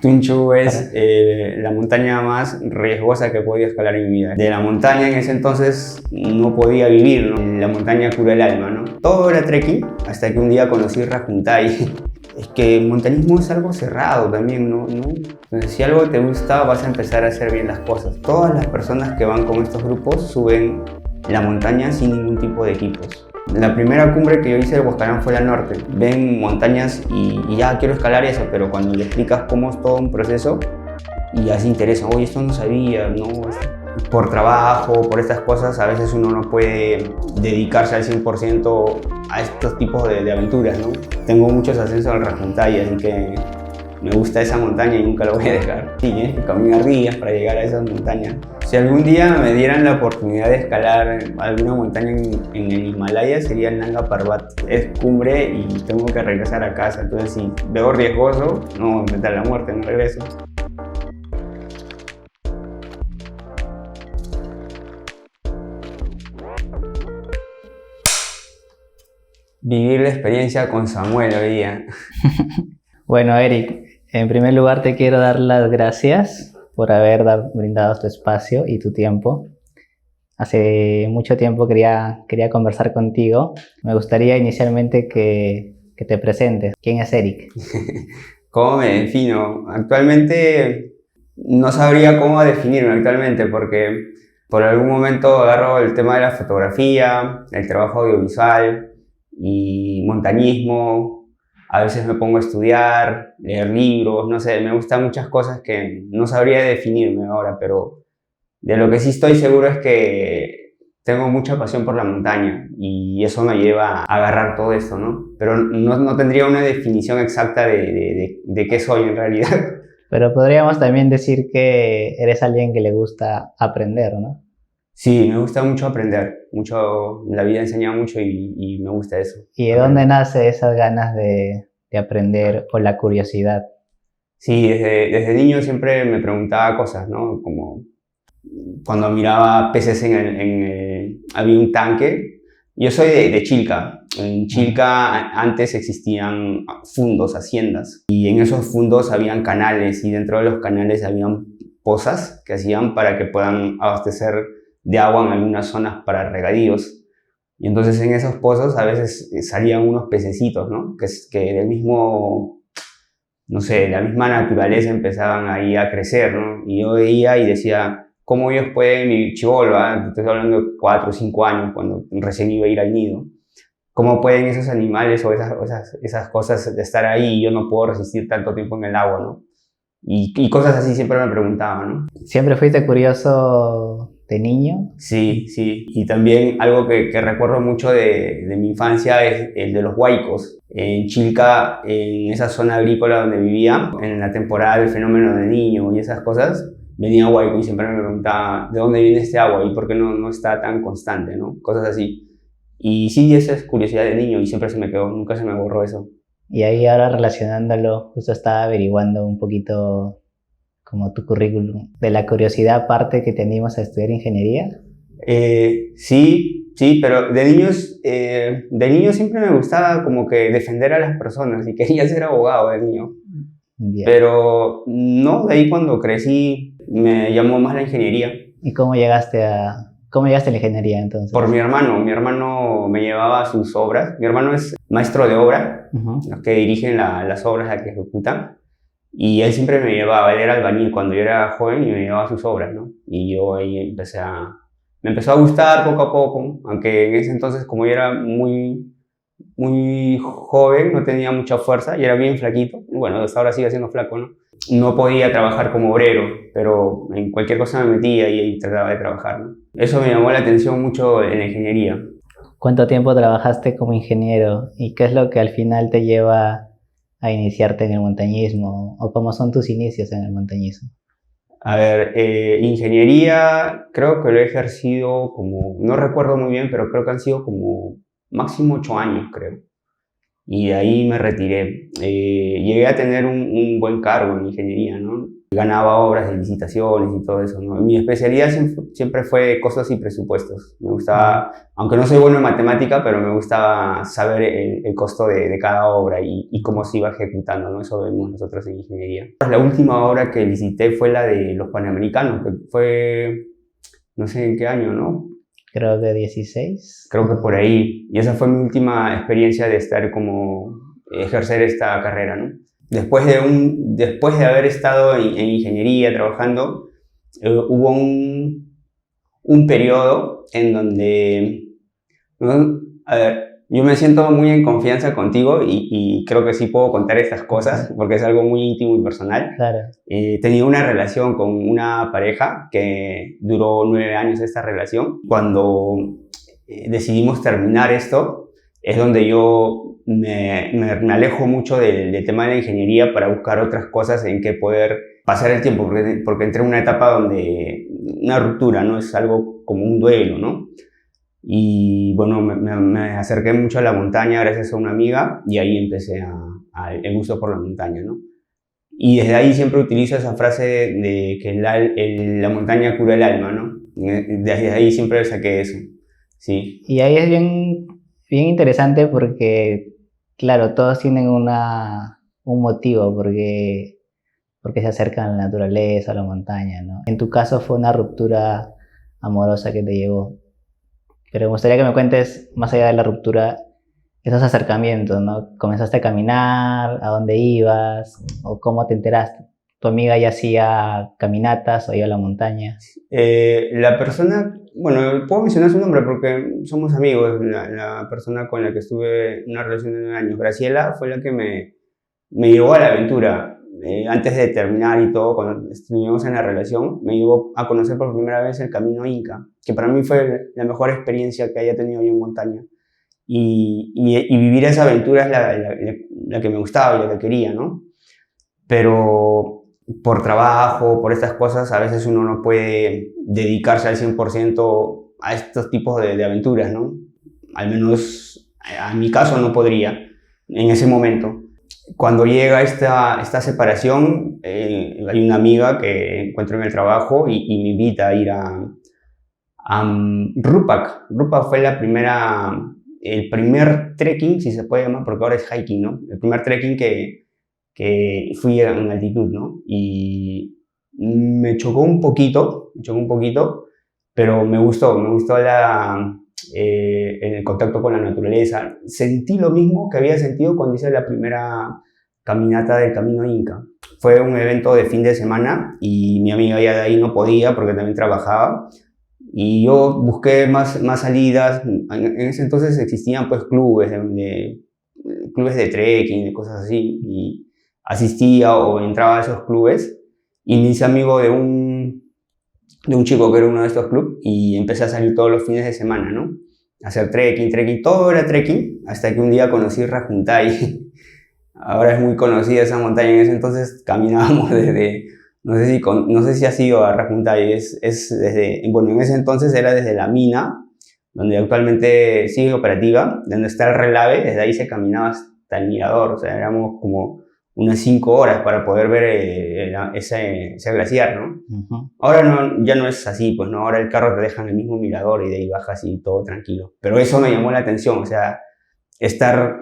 Tunchu es la montaña más riesgosa que he podido escalar en mi vida. De la montaña en ese entonces no podía vivir, ¿no? La montaña cura el alma, ¿no? Todo era trekking hasta que un día conocí Rajuntai. Es que el montañismo es algo cerrado también, ¿no? Entonces, si algo te gusta, vas a empezar a hacer bien las cosas. Todas las personas que van con estos grupos suben la montaña sin ningún tipo de equipos. La primera cumbre que yo hice de Huascarán fue la norte. Ven montañas y ya quiero escalar eso, pero cuando le explicas cómo es todo un proceso, y ya se interesan, oye, esto no sabía, ¿no? Por trabajo, por estas cosas, a veces uno no puede dedicarse al 100% a estos tipos de aventuras, ¿no? Tengo muchos ascensos al Rajuntai, así que me gusta esa montaña y nunca la voy a dejar. Sí, tienes que caminar días para llegar a esas montañas. Si algún día me dieran la oportunidad de escalar alguna montaña en el Himalaya, sería el Nanga Parbat. Es cumbre y tengo que regresar a casa, entonces si veo riesgoso, no me da la muerte, no regreso. Vivir la experiencia con Samuel hoy día. Bueno, Eric, en primer lugar te quiero dar las gracias por haber brindado tu espacio y tu tiempo. Hace mucho tiempo quería conversar contigo. Me gustaría inicialmente que te presentes. ¿Quién es Eric? ¿Cómo me defino? Actualmente no sabría cómo definirme actualmente porque por algún momento agarro el tema de la fotografía, el trabajo audiovisual y montañismo. A veces me pongo a estudiar, leer libros, no sé, me gustan muchas cosas que no sabría definirme ahora, pero de lo que sí estoy seguro es que tengo mucha pasión por la montaña y eso me lleva a agarrar todo esto, ¿no? Pero no tendría una definición exacta de qué soy en realidad. Pero podríamos también decir que eres alguien que le gusta aprender, ¿no? Sí, me gusta mucho aprender, mucho, la vida enseña mucho y me gusta eso. ¿Y de dónde nace esas ganas de aprender o la curiosidad? Sí, desde niño siempre me preguntaba cosas, ¿no? Como cuando miraba peces había un tanque. Yo soy de Chilca. En Chilca antes existían fundos, haciendas, y en esos fundos habían canales y dentro de los canales habían pozas que hacían para que puedan abastecer de agua en algunas zonas para regadíos. Y entonces en esos pozos a veces salían unos pececitos, ¿no? Que del mismo, no sé, la misma naturaleza empezaban ahí a crecer, ¿no? Y yo veía y decía, ¿cómo ellos pueden, mi chibolo, estoy hablando de 4 o 5 años, cuando recién iba a ir al nido, cómo pueden esos animales o esas cosas de estar ahí y yo no puedo resistir tanto tiempo en el agua, ¿no? Y cosas así siempre me preguntaba, ¿no? ¿Siempre fuiste curioso de niño? Sí, sí. Y también algo que recuerdo mucho de mi infancia es el de los huaicos. En Chilca, en esa zona agrícola donde vivía, en la temporada del fenómeno del Niño y esas cosas, venía huaico y siempre me preguntaba ¿de dónde viene este agua y por qué no está tan constante, ¿no? Cosas así. Y sí, esa es curiosidad de niño y siempre se me quedó, nunca se me borró eso. Y ahí ahora relacionándolo, justo estaba averiguando un poquito como tu currículum, de la curiosidad aparte que te animas a estudiar ingeniería. Sí, pero de niño siempre me gustaba como que defender a las personas y quería ser abogado de niño. Bien. Pero no, de ahí cuando crecí me llamó más la ingeniería. ¿Y cómo llegaste a la ingeniería entonces? Por mi hermano me llevaba a sus obras. Mi hermano es maestro de obra, los que dirigen las obras, las que ejecutan. Y él siempre me llevaba, él era albañil cuando yo era joven y me llevaba a sus obras, ¿no? Y yo ahí me empezó a gustar poco a poco, aunque en ese entonces como yo era muy joven, no tenía mucha fuerza y era bien flaquito. Bueno, hasta ahora sigue siendo flaco, ¿no? No podía trabajar como obrero, pero en cualquier cosa me metía y trataba de trabajar, ¿no? Eso me llamó la atención mucho en la ingeniería. ¿Cuánto tiempo trabajaste como ingeniero y qué es lo que al final te lleva a iniciarte en el montañismo o cómo son tus inicios en el montañismo? A ver, ingeniería creo que lo he ejercido como, no recuerdo muy bien, pero creo que han sido como máximo 8 años, creo. Y de ahí me retiré. Llegué a tener un buen cargo en ingeniería, ¿no? ganaba obras de licitaciones y todo eso, ¿no? Mi especialidad siempre fue costos y presupuestos. Me gustaba, aunque no soy bueno en matemática, pero me gustaba saber el costo de cada obra y cómo se iba ejecutando, ¿no? Eso vemos nosotros en ingeniería. La última obra que licité fue la de los Panamericanos, que fue, no sé en qué año, ¿no? Creo que 16. Creo que por ahí. Y esa fue mi última experiencia de estar como ejercer esta carrera, ¿no? Después de haber estado en ingeniería trabajando, hubo un periodo en donde, ¿no? A ver, yo me siento muy en confianza contigo y creo que sí puedo contar estas cosas porque es algo muy íntimo y personal. Claro. Tenía una relación con una pareja que duró 9 años esta relación. Cuando decidimos terminar esto, es donde yo me alejo mucho del tema de la ingeniería para buscar otras cosas en que poder pasar el tiempo, porque entré en una etapa donde una ruptura, ¿no? Es algo como un duelo, ¿no? Y bueno, me acerqué mucho a la montaña gracias a una amiga y ahí empecé el gusto por la montaña, ¿no? Y desde ahí siempre utilizo esa frase de que la montaña cura el alma, ¿no? Desde ahí siempre saqué eso, sí. Y ahí es bien interesante porque, claro, todos tienen un motivo porque se acercan a la naturaleza, a la montaña, ¿no? En tu caso fue una ruptura amorosa que te llevó. Pero me gustaría que me cuentes, más allá de la ruptura, esos acercamientos, ¿no? ¿Comenzaste a caminar? ¿A dónde ibas? ¿O cómo te enteraste? ¿Tu amiga ya hacía caminatas o iba a la montaña? La persona, bueno, puedo mencionar su nombre porque somos amigos. La persona con la que estuve en una relación de 9 años, Graciela, fue la que me llevó a la aventura. Antes de terminar y todo, cuando estuvimos en la relación, me llevó a conocer por primera vez el camino Inca, que para mí fue la mejor experiencia que haya tenido yo en montaña. Y vivir esa aventura es la que me gustaba y la que quería, ¿no? Pero por trabajo, por estas cosas, a veces uno no puede dedicarse al 100% a estos tipos de aventuras, ¿no? Al menos en mi caso no podría en ese momento. Cuando llega esta separación, hay una amiga que encuentro en el trabajo y me invita a ir a Rupak. Rupak fue el primer trekking, si se puede llamar, porque ahora es hiking, ¿no? El primer trekking que fui en altitud, ¿no? Y me chocó un poquito, pero me gustó el contacto con la naturaleza. Sentí lo mismo que había sentido cuando hice la primera caminata del Camino Inca. Fue un evento de fin de semana y mi amiga ya de ahí no podía porque también trabajaba. Y yo busqué más salidas. En ese entonces existían pues clubes de trekking, de cosas así. Y asistía o entraba a esos clubes y me hice amigo de un chico que era uno de estos clubes y empecé a salir todos los fines de semana, ¿no? A hacer trekking, todo era trekking, hasta que un día conocí Rajuntai. Ahora es muy conocida esa montaña, en ese entonces caminábamos desde, no sé si has ido a Rajuntai, bueno, en ese entonces era desde la mina, donde actualmente sigue operativa, donde está el relave, desde ahí se caminaba hasta el mirador, o sea, éramos como unas 5 horas para poder ver ese glaciar, ¿no? Uh-huh. Ahora ya no es así, pues no, ahora el carro te deja en el mismo mirador y de ahí bajas y todo tranquilo. Pero eso me llamó la atención, o sea, estar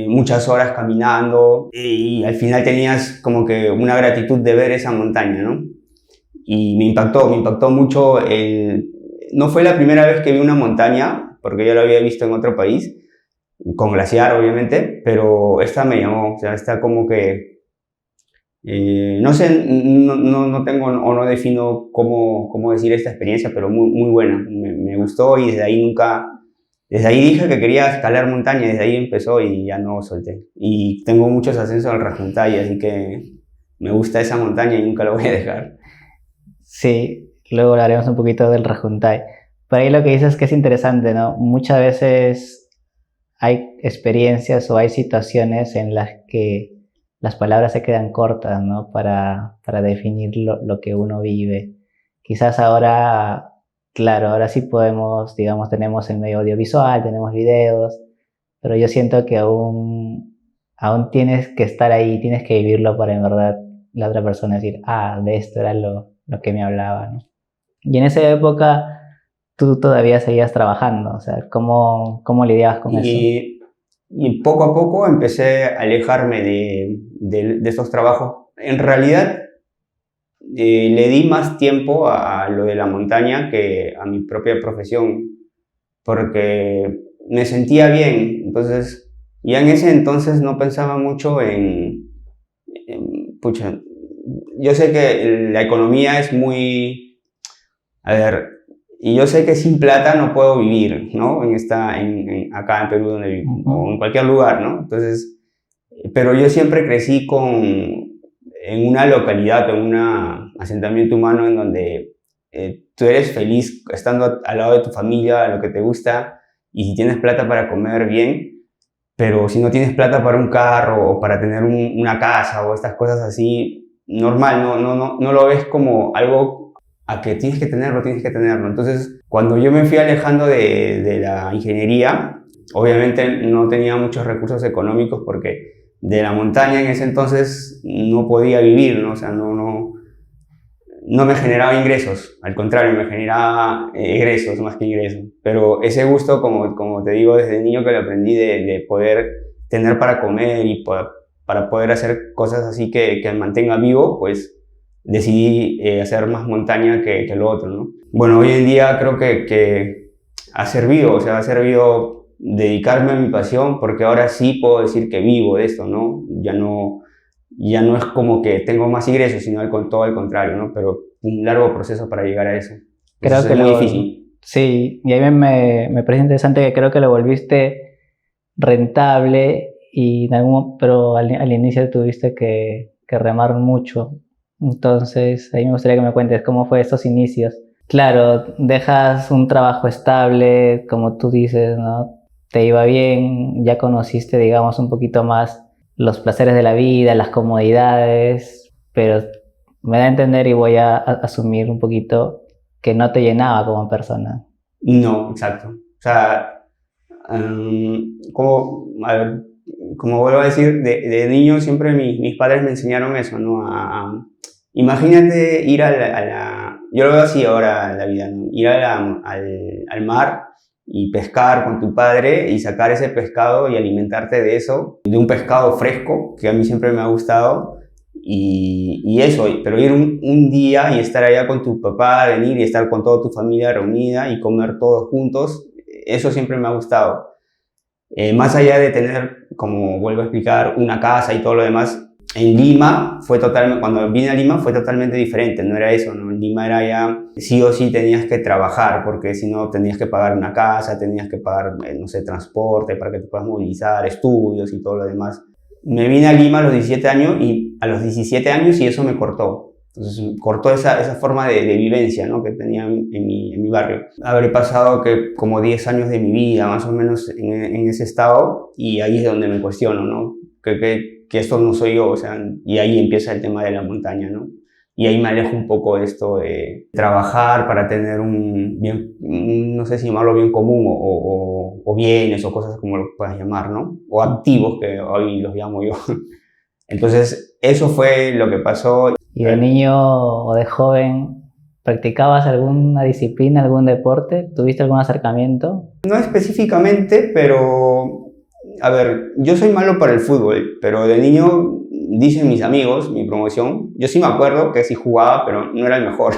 muchas horas caminando y al final tenías como que una gratitud de ver esa montaña, ¿no? Y me impactó mucho. No fue la primera vez que vi una montaña, porque yo la había visto en otro país, con glaciar obviamente, pero esta me llamó, o sea, esta como que, no sé, no tengo o no defino cómo decir esta experiencia, pero muy buena, me gustó y desde ahí dije que quería escalar montaña, desde ahí empezó y ya no solté. Y tengo muchos ascensos al Rajuntai, así que me gusta esa montaña y nunca la voy a dejar. Sí, luego hablaremos un poquito del Rajuntai. Por ahí lo que dices es que es interesante, ¿no? Muchas veces hay experiencias o hay situaciones en las que las palabras se quedan cortas, ¿no? Para definir lo que uno vive. Quizás ahora, claro, ahora sí podemos, digamos, tenemos el medio audiovisual, tenemos videos, pero yo siento que aún tienes que estar ahí, tienes que vivirlo para en verdad la otra persona decir, ah, de esto era lo que me hablaba, ¿no? Y en esa época tú todavía seguías trabajando, o sea, ¿cómo lidiabas con eso? Y poco a poco empecé a alejarme de estos trabajos. En realidad, le di más tiempo a lo de la montaña que a mi propia profesión, porque me sentía bien. Entonces, ya en ese entonces no pensaba mucho pucha, yo sé que la economía es muy, a ver, y yo sé que sin plata no puedo vivir, ¿no? Acá en Perú donde vivo, o en cualquier lugar, ¿no? Entonces, pero yo siempre crecí en una localidad, en un asentamiento humano en donde tú eres feliz estando al lado de tu familia, lo que te gusta, y si tienes plata para comer bien, pero si no tienes plata para un carro o para tener una casa o estas cosas así, normal, no lo ves como algo a que tienes que tenerlo, tienes que tenerlo. Entonces, cuando yo me fui alejando de la ingeniería, obviamente no tenía muchos recursos económicos porque de la montaña en ese entonces no podía vivir, ¿no? O sea, no me generaba ingresos, al contrario, me generaba egresos más que ingresos. Pero ese gusto, como te digo, desde niño que lo aprendí de poder tener para comer y para poder hacer cosas así que me mantenga vivo, pues decidí hacer más montaña que lo otro, ¿no? Bueno, hoy en día creo que ha servido, o sea, ha servido dedicarme a mi pasión porque ahora sí puedo decir que vivo de esto, ¿no? Ya no es como que tengo más ingresos, sino todo al contrario, ¿no? Pero un largo proceso para llegar a eso. Creo Eso que es muy difícil. sí, y a mí me parece interesante que creo que lo volviste rentable pero al inicio tuviste que remar mucho. Entonces, ahí me gustaría que me cuentes cómo fue estos inicios. Claro, dejas un trabajo estable, como tú dices, ¿no? Te iba bien, ya conociste, digamos, un poquito más los placeres de la vida, las comodidades, pero me da a entender y voy a asumir un poquito que no te llenaba como persona. No, exacto. O sea, a ver, como vuelvo a decir, de niño siempre mis padres me enseñaron eso, ¿no? Imagínate ir yo lo veo así ahora en la vida, ¿no? Ir al mar y pescar con tu padre y sacar ese pescado y alimentarte de eso, de un pescado fresco, que a mí siempre me ha gustado, y eso, pero ir un día y estar allá con tu papá, venir y estar con toda tu familia reunida y comer todos juntos, eso siempre me ha gustado. Más allá de tener, como vuelvo a explicar, una casa y todo lo demás, en Lima cuando vine a Lima fue totalmente diferente, no era eso, ¿no? En Lima era ya, sí o sí tenías que trabajar, porque si no tenías que pagar una casa, tenías que pagar, no sé, transporte para que te puedas movilizar, estudios y todo lo demás. Me vine a Lima a los 17 años y a los 17 años y eso me cortó. Entonces cortó esa forma de vivencia, ¿no? Que tenía en mi barrio. Habré pasado como 10 años de mi vida, más o menos, en ese estado, y ahí es donde me cuestiono, ¿no? Que esto no soy yo, o sea, y ahí empieza el tema de la montaña, ¿no? Y ahí me alejo un poco de esto de trabajar para tener no sé si llamarlo bien común o bienes o cosas como lo puedas llamar, ¿no? O activos, que hoy los llamo yo. Entonces, eso fue lo que pasó. ¿Y de niño o de joven practicabas alguna disciplina, algún deporte? ¿Tuviste algún acercamiento? No específicamente, pero a ver, yo soy malo para el fútbol, pero de niño dicen mis amigos, mi promoción, yo sí me acuerdo que sí jugaba, pero no era el mejor.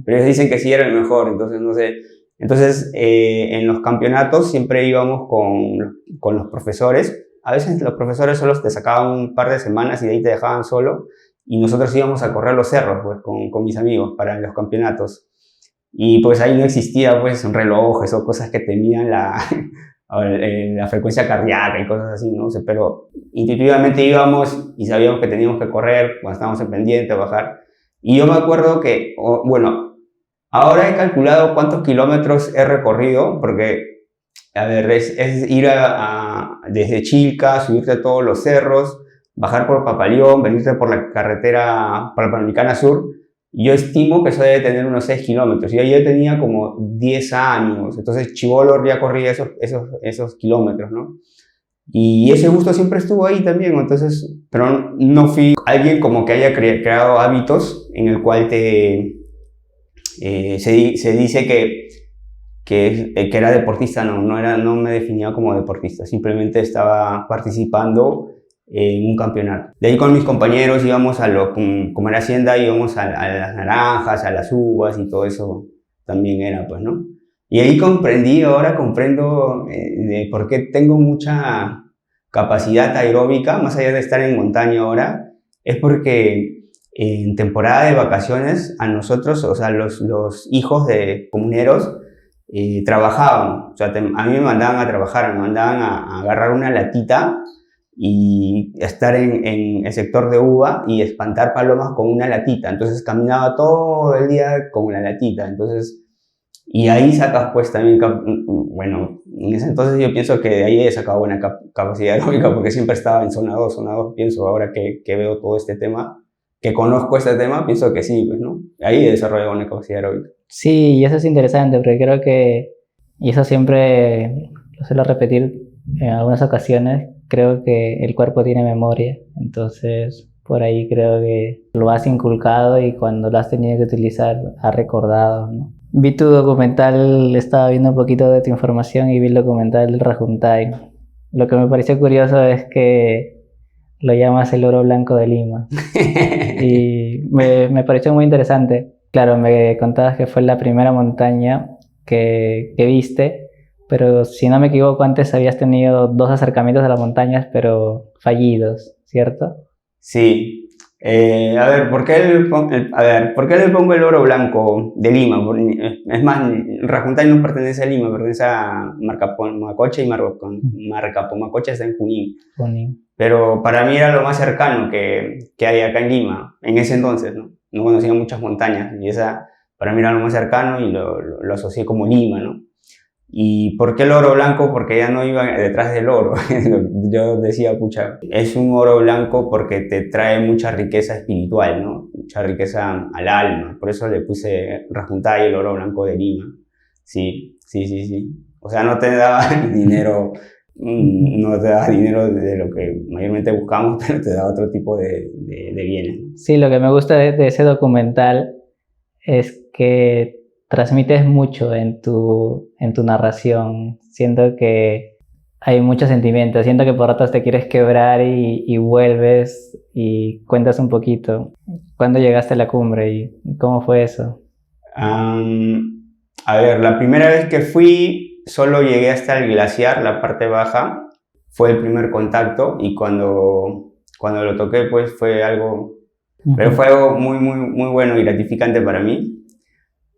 Pero ellos dicen que sí era el mejor, entonces no sé. Entonces, en los campeonatos siempre íbamos con los profesores. A veces los profesores solo te sacaban un par de semanas y de ahí te dejaban solo. Y nosotros íbamos a correr los cerros pues, con mis amigos para los campeonatos. Y pues ahí no existía pues relojes o cosas que te midan la frecuencia cardíaca y cosas así, ¿no? O sea, pero intuitivamente íbamos y sabíamos que teníamos que correr cuando estábamos en pendiente, bajar. Y yo me acuerdo que, bueno, ahora he calculado cuántos kilómetros he recorrido, porque, a ver, es ir desde Chilca, subirte a todos los cerros, bajar por Papalión, venirte por la carretera Panamericana Sur. Yo estimo que eso debe tener unos 6 kilómetros. Yo tenía como 10 años, entonces chibolo ya corría esos kilómetros, ¿no? Y ese gusto siempre estuvo ahí también, entonces, pero no fui alguien como que haya creado hábitos en el cual se dice que era deportista. No me definía como deportista, simplemente estaba participando en un campeonato. De ahí con mis compañeros íbamos como era Hacienda, íbamos a las naranjas, a las uvas y todo eso también era, pues, ¿no? Y ahí ahora comprendo de por qué tengo mucha capacidad aeróbica, más allá de estar en montaña ahora, es porque en temporada de vacaciones a nosotros, o sea, los hijos de comuneros, trabajaban. O sea, a mí me mandaban a trabajar, me mandaban a agarrar una latita y estar en el sector de uva y espantar palomas con una latita. Entonces caminaba todo el día con la latita. Entonces, y ahí sacas pues también, bueno, en ese entonces yo pienso que de ahí he sacado buena capacidad aeróbica porque siempre estaba en zona 2, pienso ahora que veo todo este tema, que conozco este tema, pienso que sí, pues, ¿no? Ahí he desarrollado una capacidad aeróbica. Sí, y eso es interesante porque creo que, y eso siempre lo suelo repetir en algunas ocasiones, creo que el cuerpo tiene memoria, entonces por ahí creo que lo has inculcado y cuando lo has tenido que utilizar has recordado, ¿no? Vi tu documental, estaba viendo un poquito de tu información y vi el documental del Rajuntai. Lo que me pareció curioso es que lo llamas el oro blanco de Lima y me pareció muy interesante. Claro, me contabas que fue la primera montaña que viste, pero si no me equivoco, antes habías tenido 2 acercamientos a las montañas, pero fallidos, ¿cierto? Sí. A ver, ¿por qué le pongo el oro blanco de Lima? Es más, Rajuntay no pertenece a Lima, pertenece a Marcapomacocha y Marcapomacocha está en Junín. Junín. Pero para mí era lo más cercano que hay acá en Lima, en ese entonces, ¿no? No conocía muchas montañas y esa para mí era lo más cercano y lo asocié como Lima, ¿no? ¿Y por qué el oro blanco? Porque ya no iba detrás del oro. Yo decía, pucha, es un oro blanco porque te trae mucha riqueza espiritual, ¿no? Mucha riqueza al alma. Por eso le puse Rajuntay, el oro blanco de Lima. Sí, sí, sí, sí. O sea, no te daba dinero, no te daba dinero de lo que mayormente buscamos, pero te da otro tipo de bienes. Sí, lo que me gusta de ese documental es que transmites mucho en tu narración. Siento que hay mucho sentimiento. Siento que por ratos te quieres quebrar y vuelves y cuentas un poquito. ¿Cuándo llegaste a la cumbre y cómo fue eso? A ver, la primera vez que fui solo llegué hasta el glaciar, la parte baja. Fue el primer contacto y cuando lo toqué pues fue algo... Pero fue algo muy, muy, muy bueno y gratificante para mí.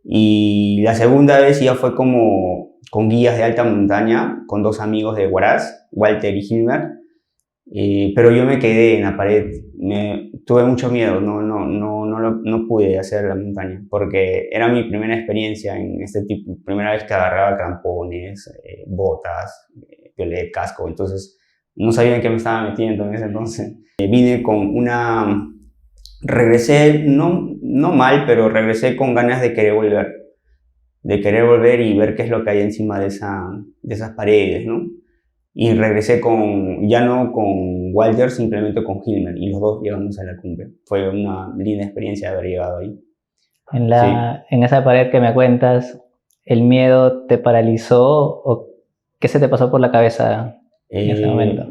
Y la segunda vez ya fue como con guías de alta montaña, con 2 amigos de Huaraz, Walter y Hilmer, pero yo me quedé en la pared, tuve mucho miedo, no pude hacer la montaña, porque era mi primera experiencia en este tipo, primera vez que agarraba crampones, botas, piolet, casco, entonces no sabía en qué me estaba metiendo en ese entonces. Vine con regresé, no mal, pero regresé con ganas de querer volver y ver qué es lo que hay encima de esas paredes, ¿no? Y regresé ya no con Walter, simplemente con Hilmer, y los 2 llegamos a la cumbre. Fue una linda experiencia haber llegado ahí. En esa pared que me cuentas, ¿el miedo te paralizó o qué se te pasó por la cabeza en ese momento?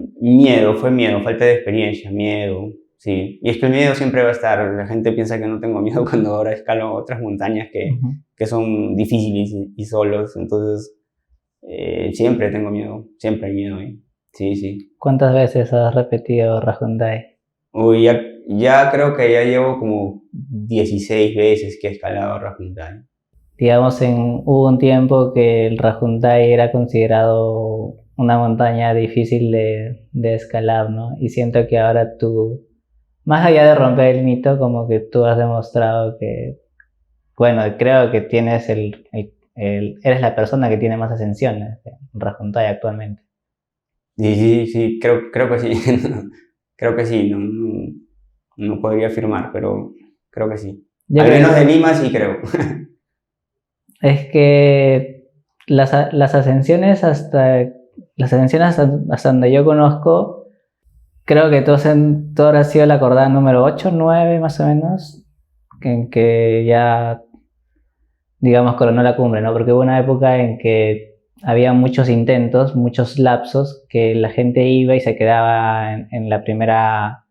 Fue miedo, falta de experiencia, miedo. Sí, y es que el miedo siempre va a estar. La gente piensa que no tengo miedo cuando ahora escalo otras montañas que son difíciles y solos. Entonces, siempre tengo miedo, siempre hay miedo ahí. Sí, sí. ¿Cuántas veces has repetido Rajuntai? Uy, ya creo que ya llevo como 16 veces que he escalado Rajuntai. Digamos, hubo un tiempo que el Rajuntai era considerado una montaña difícil de escalar, ¿no? Y siento que ahora tú, más allá de romper el mito, como que tú has demostrado que, bueno, creo que tienes eres la persona que tiene más ascensiones en Rajuntai actualmente. Sí, creo que sí. Creo que sí, no podría afirmar, pero creo que sí. Al menos de Lima sí creo. Es que las ascensiones hasta las ascensiones hasta donde yo conozco, creo que todo ha sido la cordada número 8, 9 más o menos, en que ya, digamos, coronó la cumbre, ¿no? Porque hubo una época en que había muchos intentos, muchos lapsos, que la gente iba y se quedaba en la primera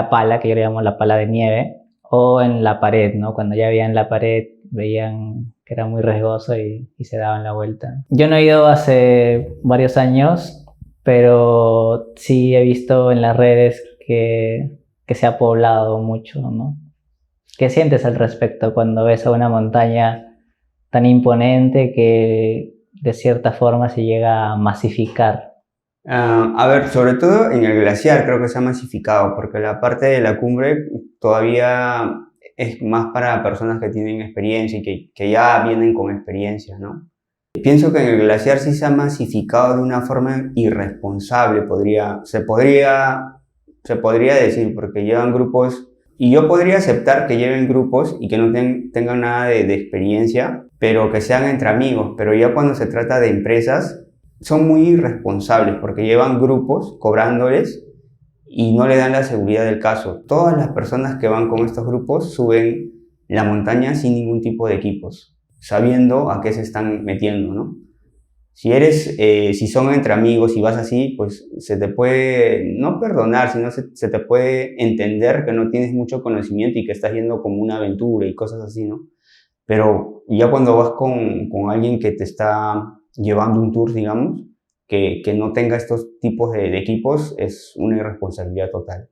pala, que yo le llamo la pala de nieve, o en la pared, ¿no? Cuando ya veían la pared, veían que era muy riesgoso y se daban la vuelta. Yo no he ido hace varios años, pero sí he visto en las redes que se ha poblado mucho, ¿no? ¿Qué sientes al respecto cuando ves a una montaña tan imponente que de cierta forma se llega a masificar? A ver, sobre todo en el glaciar creo que se ha masificado, porque la parte de la cumbre todavía es más para personas que tienen experiencia y que ya vienen con experiencia, ¿no? Pienso que en el glaciar sí se ha masificado de una forma irresponsable, se podría decir, porque llevan grupos, y yo podría aceptar que lleven grupos y que no tengan nada de experiencia, pero que sean entre amigos, pero ya cuando se trata de empresas, son muy irresponsables porque llevan grupos cobrándoles y no le dan la seguridad del caso. Todas las personas que van con estos grupos suben la montaña sin ningún tipo de equipos, sabiendo a qué se están metiendo, ¿no? Si son entre amigos y vas así, pues se te puede, no perdonar, sino se te puede entender que no tienes mucho conocimiento y que estás yendo como una aventura y cosas así, ¿no? Pero ya cuando vas con alguien que te está llevando un tour, digamos, que no tenga estos tipos de equipos, es una irresponsabilidad total.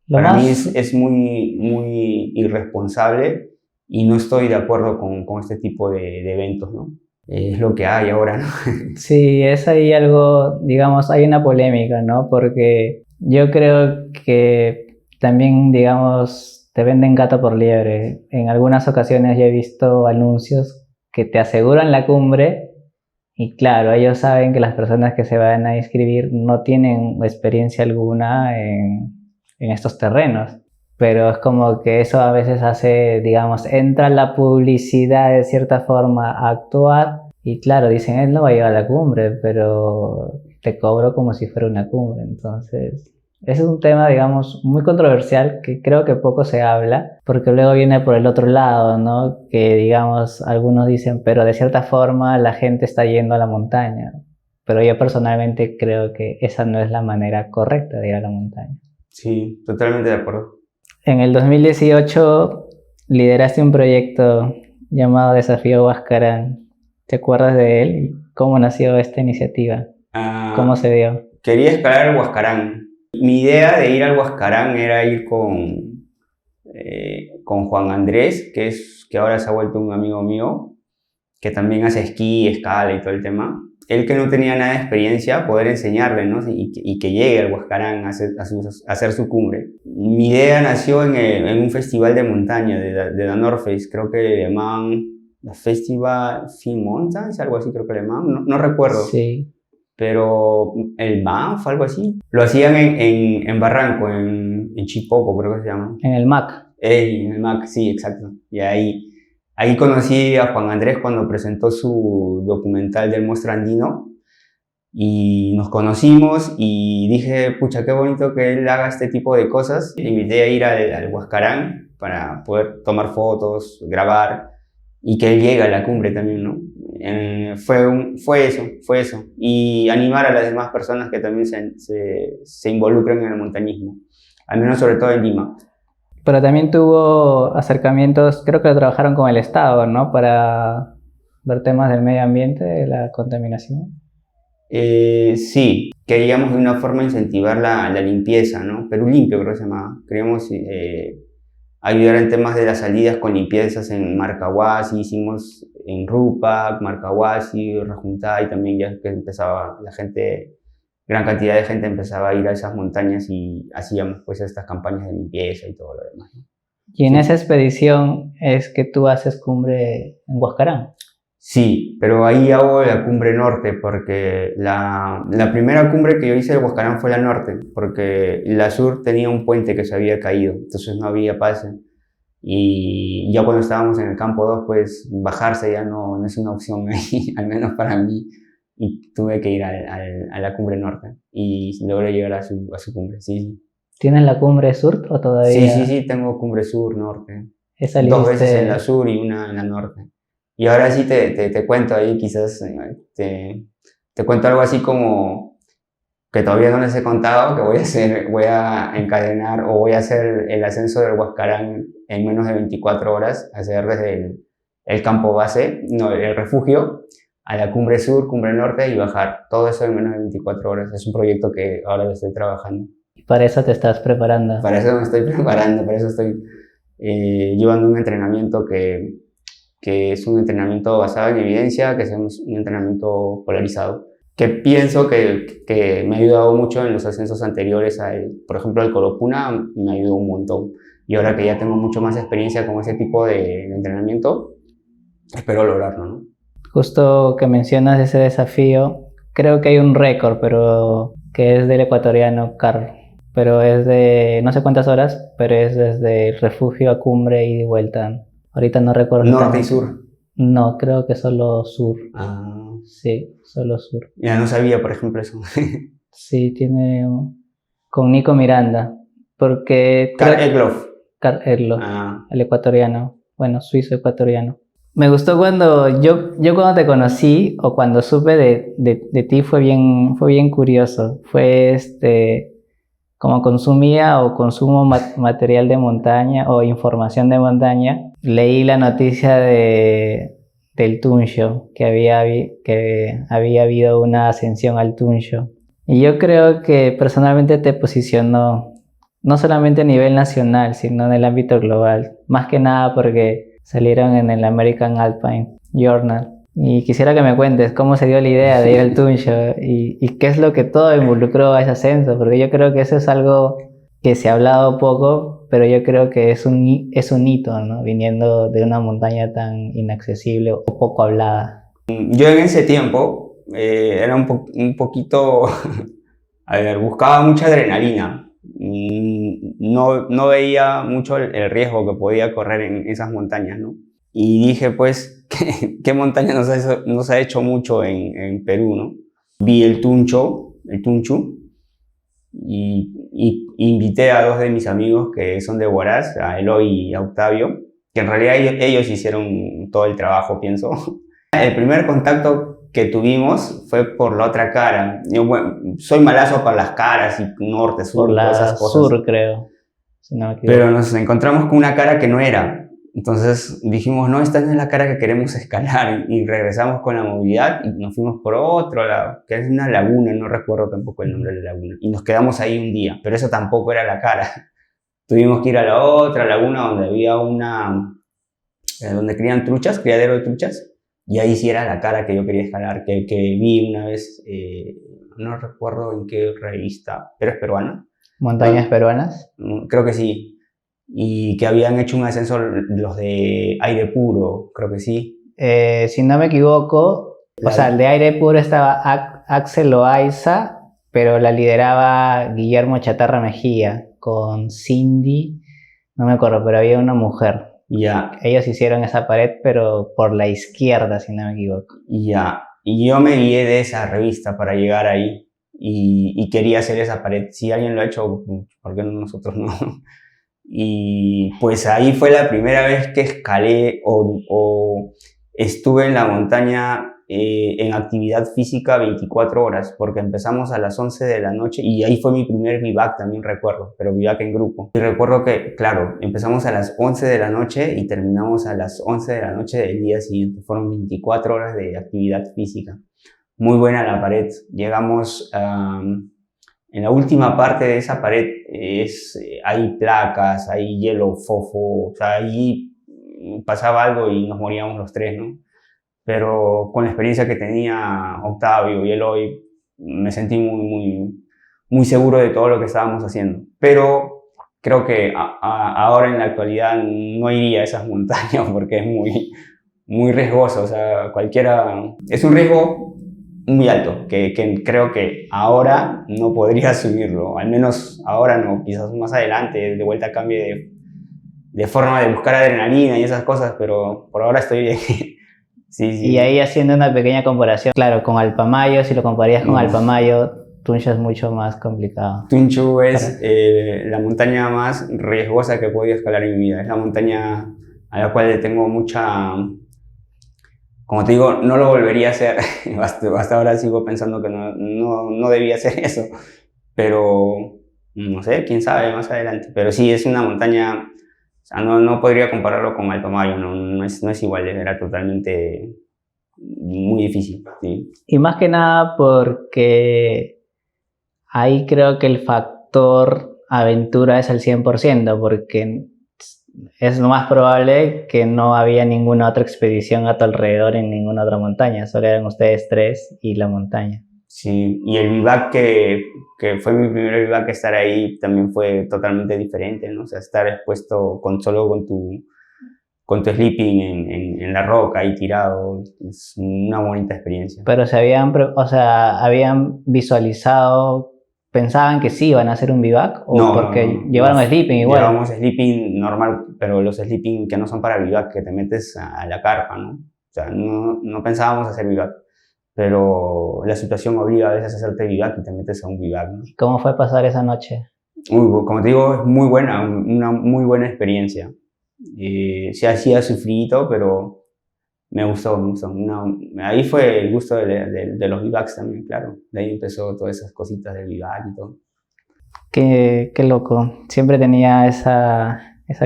Para mí es muy, muy irresponsable y no estoy de acuerdo con este tipo de eventos, ¿no? Es lo que hay ahora, ¿no? Sí, es ahí algo, digamos, hay una polémica, ¿no? Porque yo creo que también, digamos, te venden gato por liebre. En algunas ocasiones ya he visto anuncios que te aseguran la cumbre y claro, ellos saben que las personas que se van a inscribir no tienen experiencia alguna en estos terrenos. Pero es como que eso a veces hace, digamos, entra la publicidad de cierta forma a actuar y claro, dicen, él no va a llegar a la cumbre, pero te cobro como si fuera una cumbre. Entonces, ese es un tema, digamos, muy controversial que creo que poco se habla, porque luego viene por el otro lado, ¿no? Que, digamos, algunos dicen, pero de cierta forma la gente está yendo a la montaña. Pero yo personalmente creo que esa no es la manera correcta de ir a la montaña. Sí, totalmente de acuerdo. En el 2018 lideraste un proyecto llamado Desafío Huascarán. ¿Te acuerdas de él? ¿Y cómo nació esta iniciativa? ¿Cómo se dio? Quería escalar el Huascarán. Mi idea de ir al Huascarán era ir con Juan Andrés, que ahora se ha vuelto un amigo mío, que también hace esquí, escala y todo el tema. Él, que no tenía nada de experiencia, poder enseñarle, ¿no? Y que llegue al Huascarán a hacer su cumbre. Mi idea nació en un festival de montaña de The North Face, creo que le llamaban Festival Fin Mountains, algo así creo que le llamaban, no recuerdo. Sí. Pero el Banff, algo así. Lo hacían en Barranco, en Chipoco, creo que se llama. En el MAC. En el MAC, sí, exacto. Y ahí conocí a Juan Andrés cuando presentó su documental del monstruo andino. Y nos conocimos y dije, pucha, qué bonito que él haga este tipo de cosas. Le invité a ir al Huascarán para poder tomar fotos, grabar y que él llegue a la cumbre también, ¿no? Fue eso. Y animar a las demás personas que también se involucren en el montañismo, al menos sobre todo en Lima. Pero también tuvo acercamientos, creo que lo trabajaron con el Estado, ¿no? Para ver temas del medio ambiente, de la contaminación. Sí, queríamos de una forma incentivar la limpieza, ¿no? Perú Limpio creo que se llamaba. Queríamos ayudar en temas de las salidas con limpiezas en Marcahuasi, hicimos en Rupac, Marcahuasi, Rajuntay, y también ya que empezaba gran cantidad de gente empezaba a ir a esas montañas y hacíamos pues estas campañas de limpieza y todo lo demás, ¿no? Y en esa expedición es que tú haces cumbre en Huascarán. Sí, pero ahí hago la cumbre norte porque la primera cumbre que yo hice de Huascarán fue la norte, porque la sur tenía un puente que se había caído, entonces no había pase. Y ya cuando estábamos en el campo 2, pues bajarse ya no es una opción ahí, al menos para mí. y tuve que ir a la cumbre norte y logré llegar a su cumbre, sí. ¿Tienes la cumbre sur o todavía? Sí, tengo cumbre sur, norte. Esa 2 veces en la sur y una en la norte. Y ahora sí te cuento ahí, quizás te cuento algo así como que todavía no les he contado, que voy a encadenar o voy a hacer el ascenso del Huascarán en menos de 24 horas, hacer desde el campo base, no, el refugio, a la cumbre sur, cumbre norte y bajar. Todo eso en menos de 24 horas. Es un proyecto que ahora lo estoy trabajando. Y para eso te estás preparando. Para eso me estoy preparando, para eso estoy llevando un entrenamiento que es un entrenamiento basado en evidencia, que es un entrenamiento polarizado, que pienso que me ha ayudado mucho en los ascensos anteriores, por ejemplo, al Coropuna me ayudó un montón. Y ahora que ya tengo mucho más experiencia con ese tipo de entrenamiento, espero lograrlo, ¿no? Justo que mencionas ese desafío, creo que hay un récord, pero que es del ecuatoriano Carl, pero es de no sé cuántas horas, pero es desde el refugio a cumbre y de vuelta. Ahorita no recuerdo. ¿Norte y sur? No, creo que solo sur. Ah. Sí, solo sur. Ya no sabía, por ejemplo, eso. Sí, tiene con Nico Miranda, porque... Karl Egloff. Karl Egloff, el ecuatoriano, bueno, suizo ecuatoriano. Me gustó cuando yo cuando te conocí o cuando supe de ti fue bien curioso. Fue como consumía o consumo material de montaña o información de montaña, leí la noticia del Tuncho, que había habido una ascensión al Tuncho. Y yo creo que personalmente te posicionó no solamente a nivel nacional, sino en el ámbito global. Más que nada porque salieron en el American Alpine Journal. Y quisiera que me cuentes cómo se dio la idea de ir al Tuncho y qué es lo que todo involucró a ese ascenso, porque yo creo que eso es algo que se ha hablado poco, pero yo creo que es un hito, ¿no? Viniendo de una montaña tan inaccesible o poco hablada. Yo en ese tiempo era un poquito, a ver, buscaba mucha adrenalina. No veía mucho el riesgo que podía correr en esas montañas, ¿no? Y dije, pues, ¿qué montaña nos ha hecho mucho en Perú, ¿no? Vi el Tuncho, y invité a 2 de mis amigos que son de Huaraz, a Eloy y a Octavio, que en realidad ellos hicieron todo el trabajo, pienso. El primer contacto que tuvimos fue por la otra cara. Yo, bueno, soy malazo para las caras y norte, sur, por todas esas cosas. Sur, creo. Si no me equivoco. Pero nos encontramos con una cara que no era. Entonces dijimos, no, esta no es la cara que queremos escalar. Y regresamos con la movilidad y nos fuimos por otro lado, que es una laguna, no recuerdo tampoco el nombre de la laguna. Y nos quedamos ahí un día, pero eso tampoco era la cara. Tuvimos que ir a la otra laguna donde había donde crían truchas, criadero de truchas. Y ahí sí era la cara que yo quería escalar, que vi una vez, no recuerdo en qué revista, pero es peruana. ¿Montañas peruanas? Creo que sí. Y que habían hecho un ascenso los de aire puro, creo que sí. Si no me equivoco, o sea, el de aire puro estaba Axel Loaiza, pero la lideraba Guillermo Chatarra Mejía, con Cindy, no me acuerdo, pero había una mujer. Ya. Ellos hicieron esa pared, pero por la izquierda, si no me equivoco. Ya. Y yo me guié de esa revista para llegar ahí y quería hacer esa pared. Si alguien lo ha hecho, ¿por qué nosotros no? Y pues ahí fue la primera vez que escalé o estuve en la montaña en actividad física 24 horas, porque empezamos a las 11 de la noche y ahí fue mi primer vivac, también recuerdo, pero vivac en grupo. Y recuerdo que, claro, empezamos a las 11 de la noche y terminamos a las 11 de la noche del día siguiente. Fueron 24 horas de actividad física. Muy buena la pared. Llegamos en la última parte de esa pared, hay placas, hay hielo, fofo, o sea, ahí pasaba algo y nos moríamos los 3, ¿no? Pero con la experiencia que tenía Octavio y Eloy, me sentí muy seguro de todo lo que estábamos haciendo. Pero creo que ahora en la actualidad no iría a esas montañas porque es muy riesgoso. O sea, es un riesgo muy alto que creo que ahora no podría asumirlo. Al menos ahora no, quizás más adelante de vuelta cambie de forma de buscar adrenalina y esas cosas, pero por ahora estoy Sí, Y sí. ahí haciendo una pequeña comparación, claro, con Alpamayo, si lo comparías con Uf. Alpamayo, Tunja es mucho más complicado. Tunchu es Para- la montaña más riesgosa que he podido escalar en mi vida. Es la montaña a la cual le tengo mucha... Como te digo, no lo volvería a hacer. Hasta ahora sigo pensando que no debía hacer eso. Pero no sé, quién sabe más adelante. Pero sí, es una montaña... O sea, no podría compararlo con Alpamayo. No es igual. Era totalmente muy difícil. ¿Sí? Y más que nada porque ahí creo que el factor aventura es al 100%, porque es lo más probable que no había ninguna otra expedición a tu alrededor en ninguna otra montaña, solo eran ustedes tres y la montaña. Sí, y el vivac que fue mi primer vivac, estar ahí también fue totalmente diferente, ¿no? O sea, estar expuesto solo con tu sleeping en la roca ahí tirado, es una bonita experiencia. Pero se habían, o sea, habían visualizado, pensaban que sí iban a hacer un vivac o No, no, porque no, llevaron sleeping igual. llevamos sleeping normal, pero los sleeping que no son para vivac, que te metes a la carpa, ¿no? O sea, no pensábamos hacer vivac, pero la situación obliga a veces a hacerte vivac y te metes a un vivac, ¿no? ¿Cómo fue pasar esa noche? Como te digo, es muy buena, una muy buena experiencia. Sí hacía sufrito, pero me gustó, me gustó. Ahí fue el gusto de los vivacs también, claro. De ahí empezó todas esas cositas del vivac y todo. Qué loco. Siempre tenía esa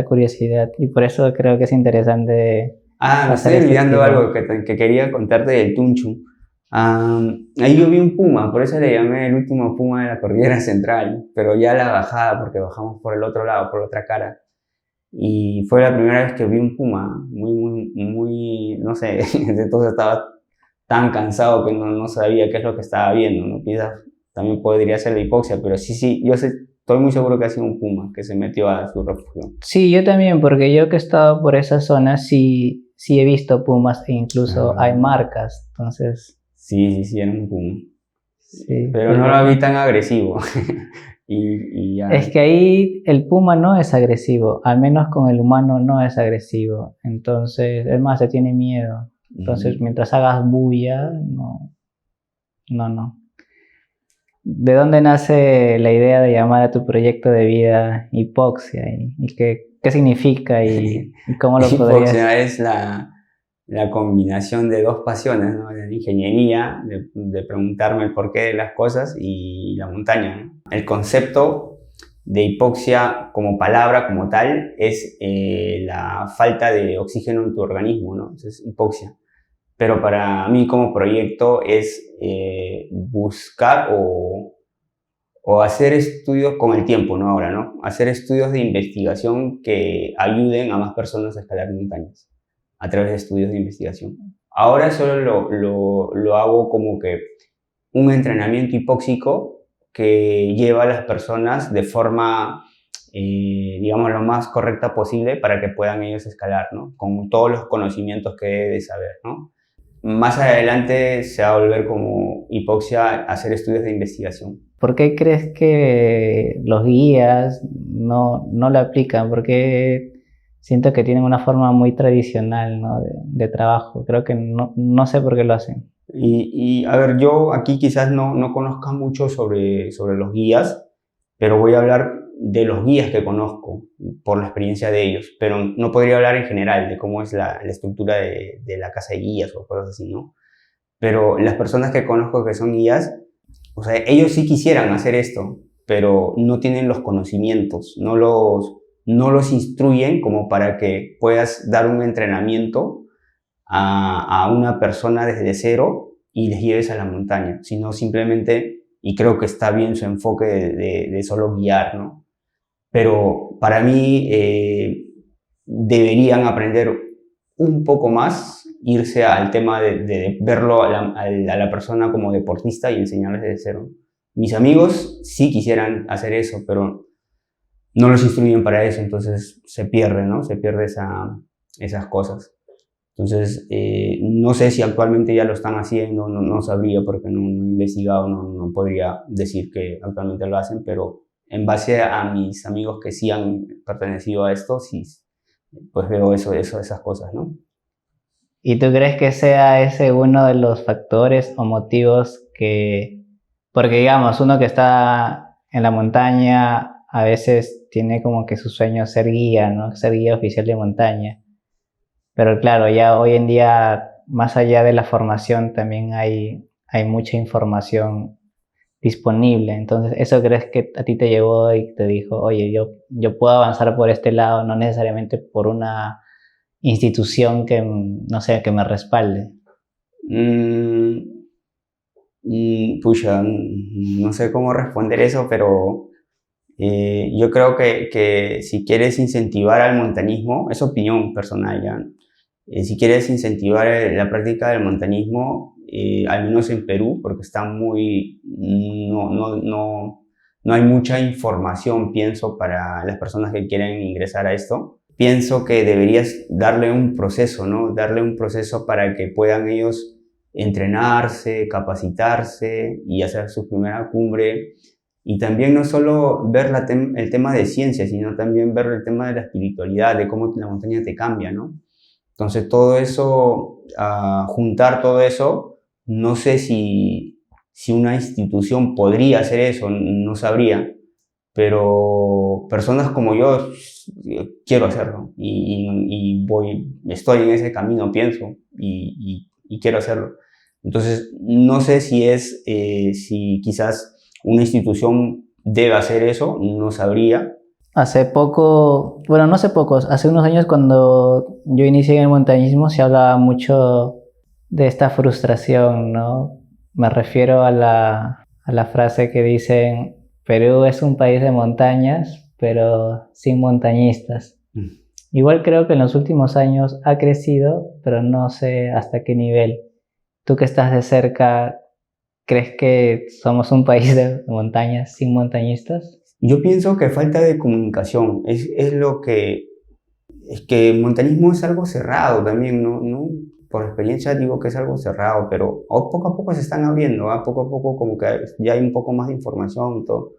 curiosidad y por eso creo que es interesante Me hacer estoy este olvidando tipo. algo que quería contarte del Tunchu. Ahí yo vi un puma, por eso le llamé el último puma de la cordillera central, pero ya la bajada, porque bajamos por el otro lado, por la otra cara. Y fue la primera vez que vi un puma, muy, no sé, entonces estaba tan cansado que no sabía qué es lo que estaba viendo, ¿no? Quizás también podría ser la hipoxia, pero sí, estoy muy seguro que ha sido un puma que se metió a su refugio. Sí, yo también, porque yo que he estado por esa zona sí he visto pumas e incluso hay Ah, marcas. Entonces, sí, era un puma. sí, Pero qué no lo vi loco. tan agresivo. Y ya. Es que ahí el puma no es agresivo, al menos con el humano no es agresivo. Entonces, es más, se tiene miedo. Entonces, Mm. mientras hagas bulla, no. ¿De dónde nace la idea de llamar a tu proyecto de vida hipoxia? ¿Y qué significa y cómo lo podrías? Hipoxia es la combinación de dos pasiones, ¿no? La ingeniería, de preguntarme el porqué de las cosas, y la montaña, ¿no? El concepto de hipoxia como palabra, como tal, es la falta de oxígeno en tu organismo, ¿no? Eso es hipoxia. Pero para mí como proyecto es buscar o hacer estudios con el tiempo, no ahora, ¿no? Hacer estudios de investigación que ayuden a más personas a escalar montañas a través de estudios de investigación. Ahora solo lo hago como que un entrenamiento hipóxico que lleva a las personas de forma, digamos, lo más correcta posible para que puedan ellos escalar, ¿no? Con todos los conocimientos que debe saber, ¿no? Más adelante se va a volver como hipoxia hacer estudios de investigación. ¿Por qué crees que los guías no lo aplican? Porque siento que tienen una forma muy tradicional, ¿no? de trabajo. Creo que no sé por qué lo hacen. A ver, yo aquí quizás no conozca mucho sobre los guías, pero voy a hablar de los guías que conozco por la experiencia de ellos, pero no podría hablar en general de cómo es la estructura de la casa de guías o cosas así, ¿no? Pero las personas que conozco que son guías, o sea, ellos sí quisieran hacer esto, pero no tienen los conocimientos, no los instruyen como para que puedas dar un entrenamiento a una persona desde cero y les lleves a la montaña, sino simplemente, y creo que está bien su enfoque de solo guiar, ¿no? Pero para mí deberían aprender un poco más, irse al tema de verlo a la persona como deportista y enseñarles desde cero. Mis amigos sí quisieran hacer eso, pero no los instruyen para eso, entonces se pierde, ¿no? Se pierde esas cosas. Entonces, no sé si actualmente ya lo están haciendo, no sabría porque no he investigado, no podría decir que actualmente lo hacen, pero en base a mis amigos que sí han pertenecido a esto, sí, pues veo esas cosas, ¿no? ¿Y tú crees que sea ese uno de los factores o motivos que, porque digamos, uno que está en la montaña a veces tiene como que su sueño ser guía, ¿no? Ser guía oficial de montaña. Pero claro, ya hoy en día, más allá de la formación, también hay mucha información disponible. Entonces, ¿eso crees que a ti te llevó y te dijo, oye, yo puedo avanzar por este lado, no necesariamente por una institución que, no sé, que me respalde? Mm, Pucha, no sé cómo responder eso, pero yo creo que si quieres incentivar al montañismo, es opinión personal ya, si quieres incentivar la práctica del montañismo, al menos en Perú, porque está muy, no hay mucha información, pienso, para las personas que quieren ingresar a esto. Pienso que deberías darle un proceso, ¿no? Darle un proceso para que puedan ellos entrenarse, capacitarse y hacer su primera cumbre. Y también no solo ver el tema de ciencia, sino también ver el tema de la espiritualidad, de cómo la montaña te cambia, ¿no? Entonces todo eso, juntar todo eso, no sé si una institución podría hacer eso, no sabría, pero personas como yo quiero hacerlo y estoy en ese camino, pienso, y quiero hacerlo. Entonces no sé si quizás una institución debe hacer eso, no sabría. Hace poco, bueno, no hace pocos, hace unos años cuando yo inicié en el montañismo se hablaba mucho de esta frustración, ¿no? Me refiero a la frase que dicen, Perú es un país de montañas, pero sin montañistas. Igual creo que en los últimos años ha crecido, pero no sé hasta qué nivel. Tú que estás de cerca, ¿crees que somos un país de montañas sin montañistas? Yo pienso que falta de comunicación, es lo que... Es que el montañismo es algo cerrado también, ¿no? Por experiencia digo que es algo cerrado, pero poco a poco se están abriendo, ¿va? Poco a poco como que ya hay un poco más de información y todo.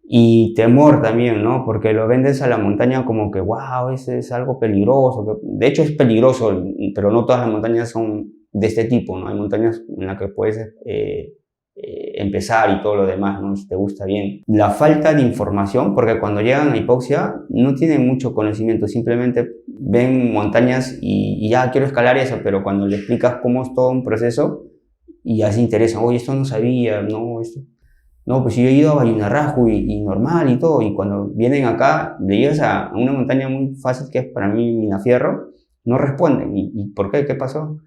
Y temor también, ¿no? Porque lo vendes a la montaña como que, wow, ese es algo peligroso. De hecho es peligroso, pero no todas las montañas son de este tipo, ¿no? Hay montañas en las que puedes empezar y todo lo demás, ¿no? Si te gusta bien. La falta de información, porque cuando llegan a hipoxia no tienen mucho conocimiento, simplemente ven montañas y ya quiero escalar eso, pero cuando le explicas cómo es todo un proceso, y ya se interesan, oye, esto no sabía, no, esto... No, pues yo he ido a Bayunarraju y normal y todo, y cuando vienen acá, le llegas a una montaña muy fácil que es para mí Minafierro, no responden. ¿Y por qué? ¿Qué pasó?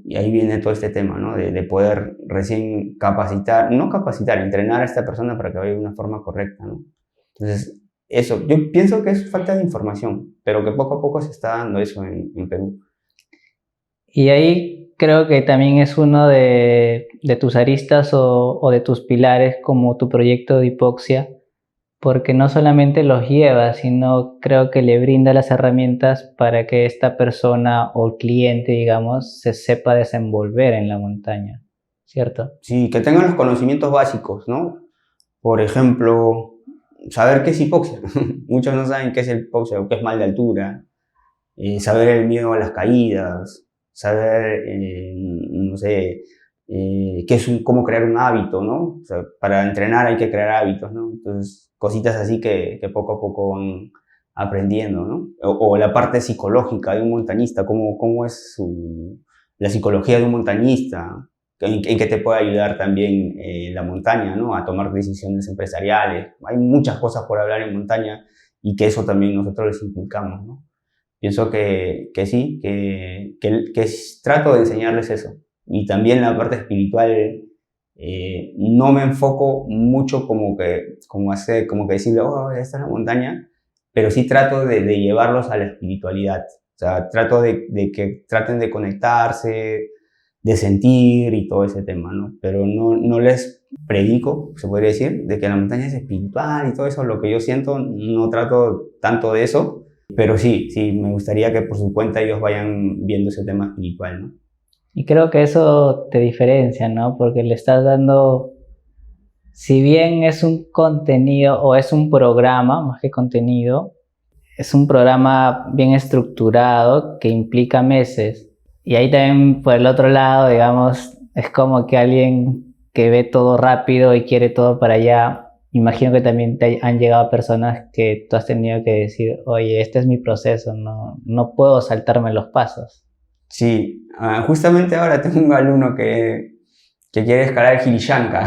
Y ahí viene todo este tema, ¿no? De poder recién capacitar, no capacitar, entrenar a esta persona para que vaya de una forma correcta, ¿no? Entonces, eso, yo pienso que es falta de información, pero que poco a poco se está dando eso en Perú. Y ahí creo que también es uno de tus aristas o de tus pilares como tu proyecto de hipoxia, porque no solamente los lleva, sino creo que le brinda las herramientas para que esta persona o cliente, digamos, se sepa desenvolver en la montaña, ¿cierto? Sí, que tengan los conocimientos básicos, ¿no? Por ejemplo, saber qué es hipoxia. Muchos no saben qué es el hipoxia o qué es mal de altura. Saber el miedo a las caídas, saber, no sé, cómo crear un hábito, ¿no? O sea, para entrenar hay que crear hábitos, ¿no? Entonces, cositas así que poco a poco van aprendiendo, ¿no? O la parte psicológica de un montañista, cómo es la psicología de un montañista, en qué te puede ayudar también la montaña, ¿no? A tomar decisiones empresariales. Hay muchas cosas por hablar en montaña y que eso también nosotros les inculcamos, ¿no? Pienso que sí, trato de enseñarles eso. Y también la parte espiritual, no me enfoco mucho como que decirle, oh, esta es la montaña, pero sí trato de llevarlos a la espiritualidad. O sea, trato de que traten de conectarse, de sentir y todo ese tema, ¿no? Pero no les predico, se podría decir, de que la montaña es espiritual y todo eso, lo que yo siento, no trato tanto de eso. Pero sí, me gustaría que por su cuenta ellos vayan viendo ese tema espiritual, ¿no? Y creo que eso te diferencia, ¿no? Porque le estás dando, si bien es un contenido o es un programa, más que contenido, es un programa bien estructurado que implica meses. Y ahí también por el otro lado, digamos, es como que alguien que ve todo rápido y quiere todo para allá. Imagino que también te han llegado personas que tú has tenido que decir, oye, este es mi proceso, no puedo saltarme los pasos. Sí, justamente ahora tengo un alumno que quiere escalar Girillanca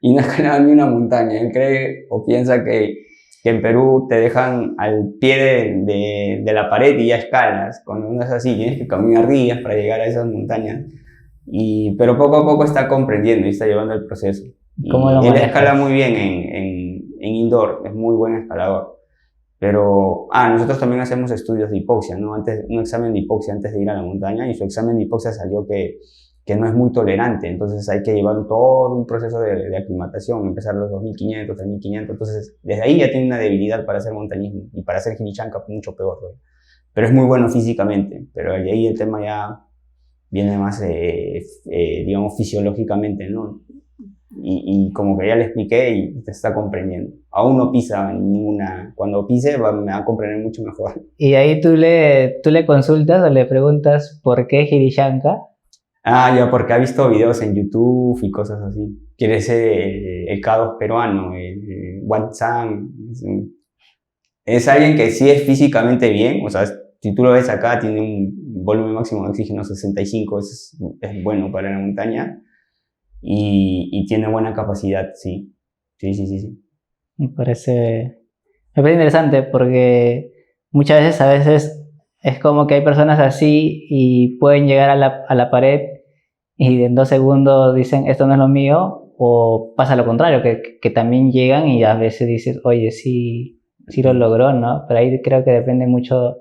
y no ha escalado ni una montaña. Él cree o piensa que en Perú te dejan al pie de la pared y ya escalas. Cuando no es así, tienes que caminar días para llegar a esas montañas. Pero poco a poco está comprendiendo y está llevando el proceso. ¿Cómo lo Y él escala manejas? muy bien en indoor, es muy buen escalador. Pero, nosotros también hacemos estudios de hipoxia, ¿no? Un examen de hipoxia antes de ir a la montaña, y su examen de hipoxia salió que no es muy tolerante, entonces hay que llevar todo un proceso de aclimatación, empezar los 2500, 3500, entonces desde ahí ya tiene una debilidad para hacer montañismo, y para hacer Girillanca mucho peor, ¿no? Pero es muy bueno físicamente, pero de ahí el tema ya viene más, digamos, fisiológicamente, ¿no? Y como que ya le expliqué y te está comprendiendo. Aún no pisa ninguna, cuando pise me va a comprender mucho mejor. Y ahí tú le consultas o le preguntas por qué Girishanka. Ya, porque ha visto videos en YouTube y cosas así. Quiere ser el K2 peruano, el Watson. Es alguien que sí es físicamente bien, o sea, si tú lo ves acá, tiene un volumen máximo de oxígeno 65, es bueno para la montaña, y tiene buena capacidad, sí. Sí, sí, sí, sí. Me parece interesante porque muchas veces, a veces es como que hay personas así y pueden llegar a la pared y en 2 segundos dicen esto no es lo mío, o pasa lo contrario, que también llegan y a veces dices, oye, sí, sí lo logró, ¿no? Pero ahí creo que depende mucho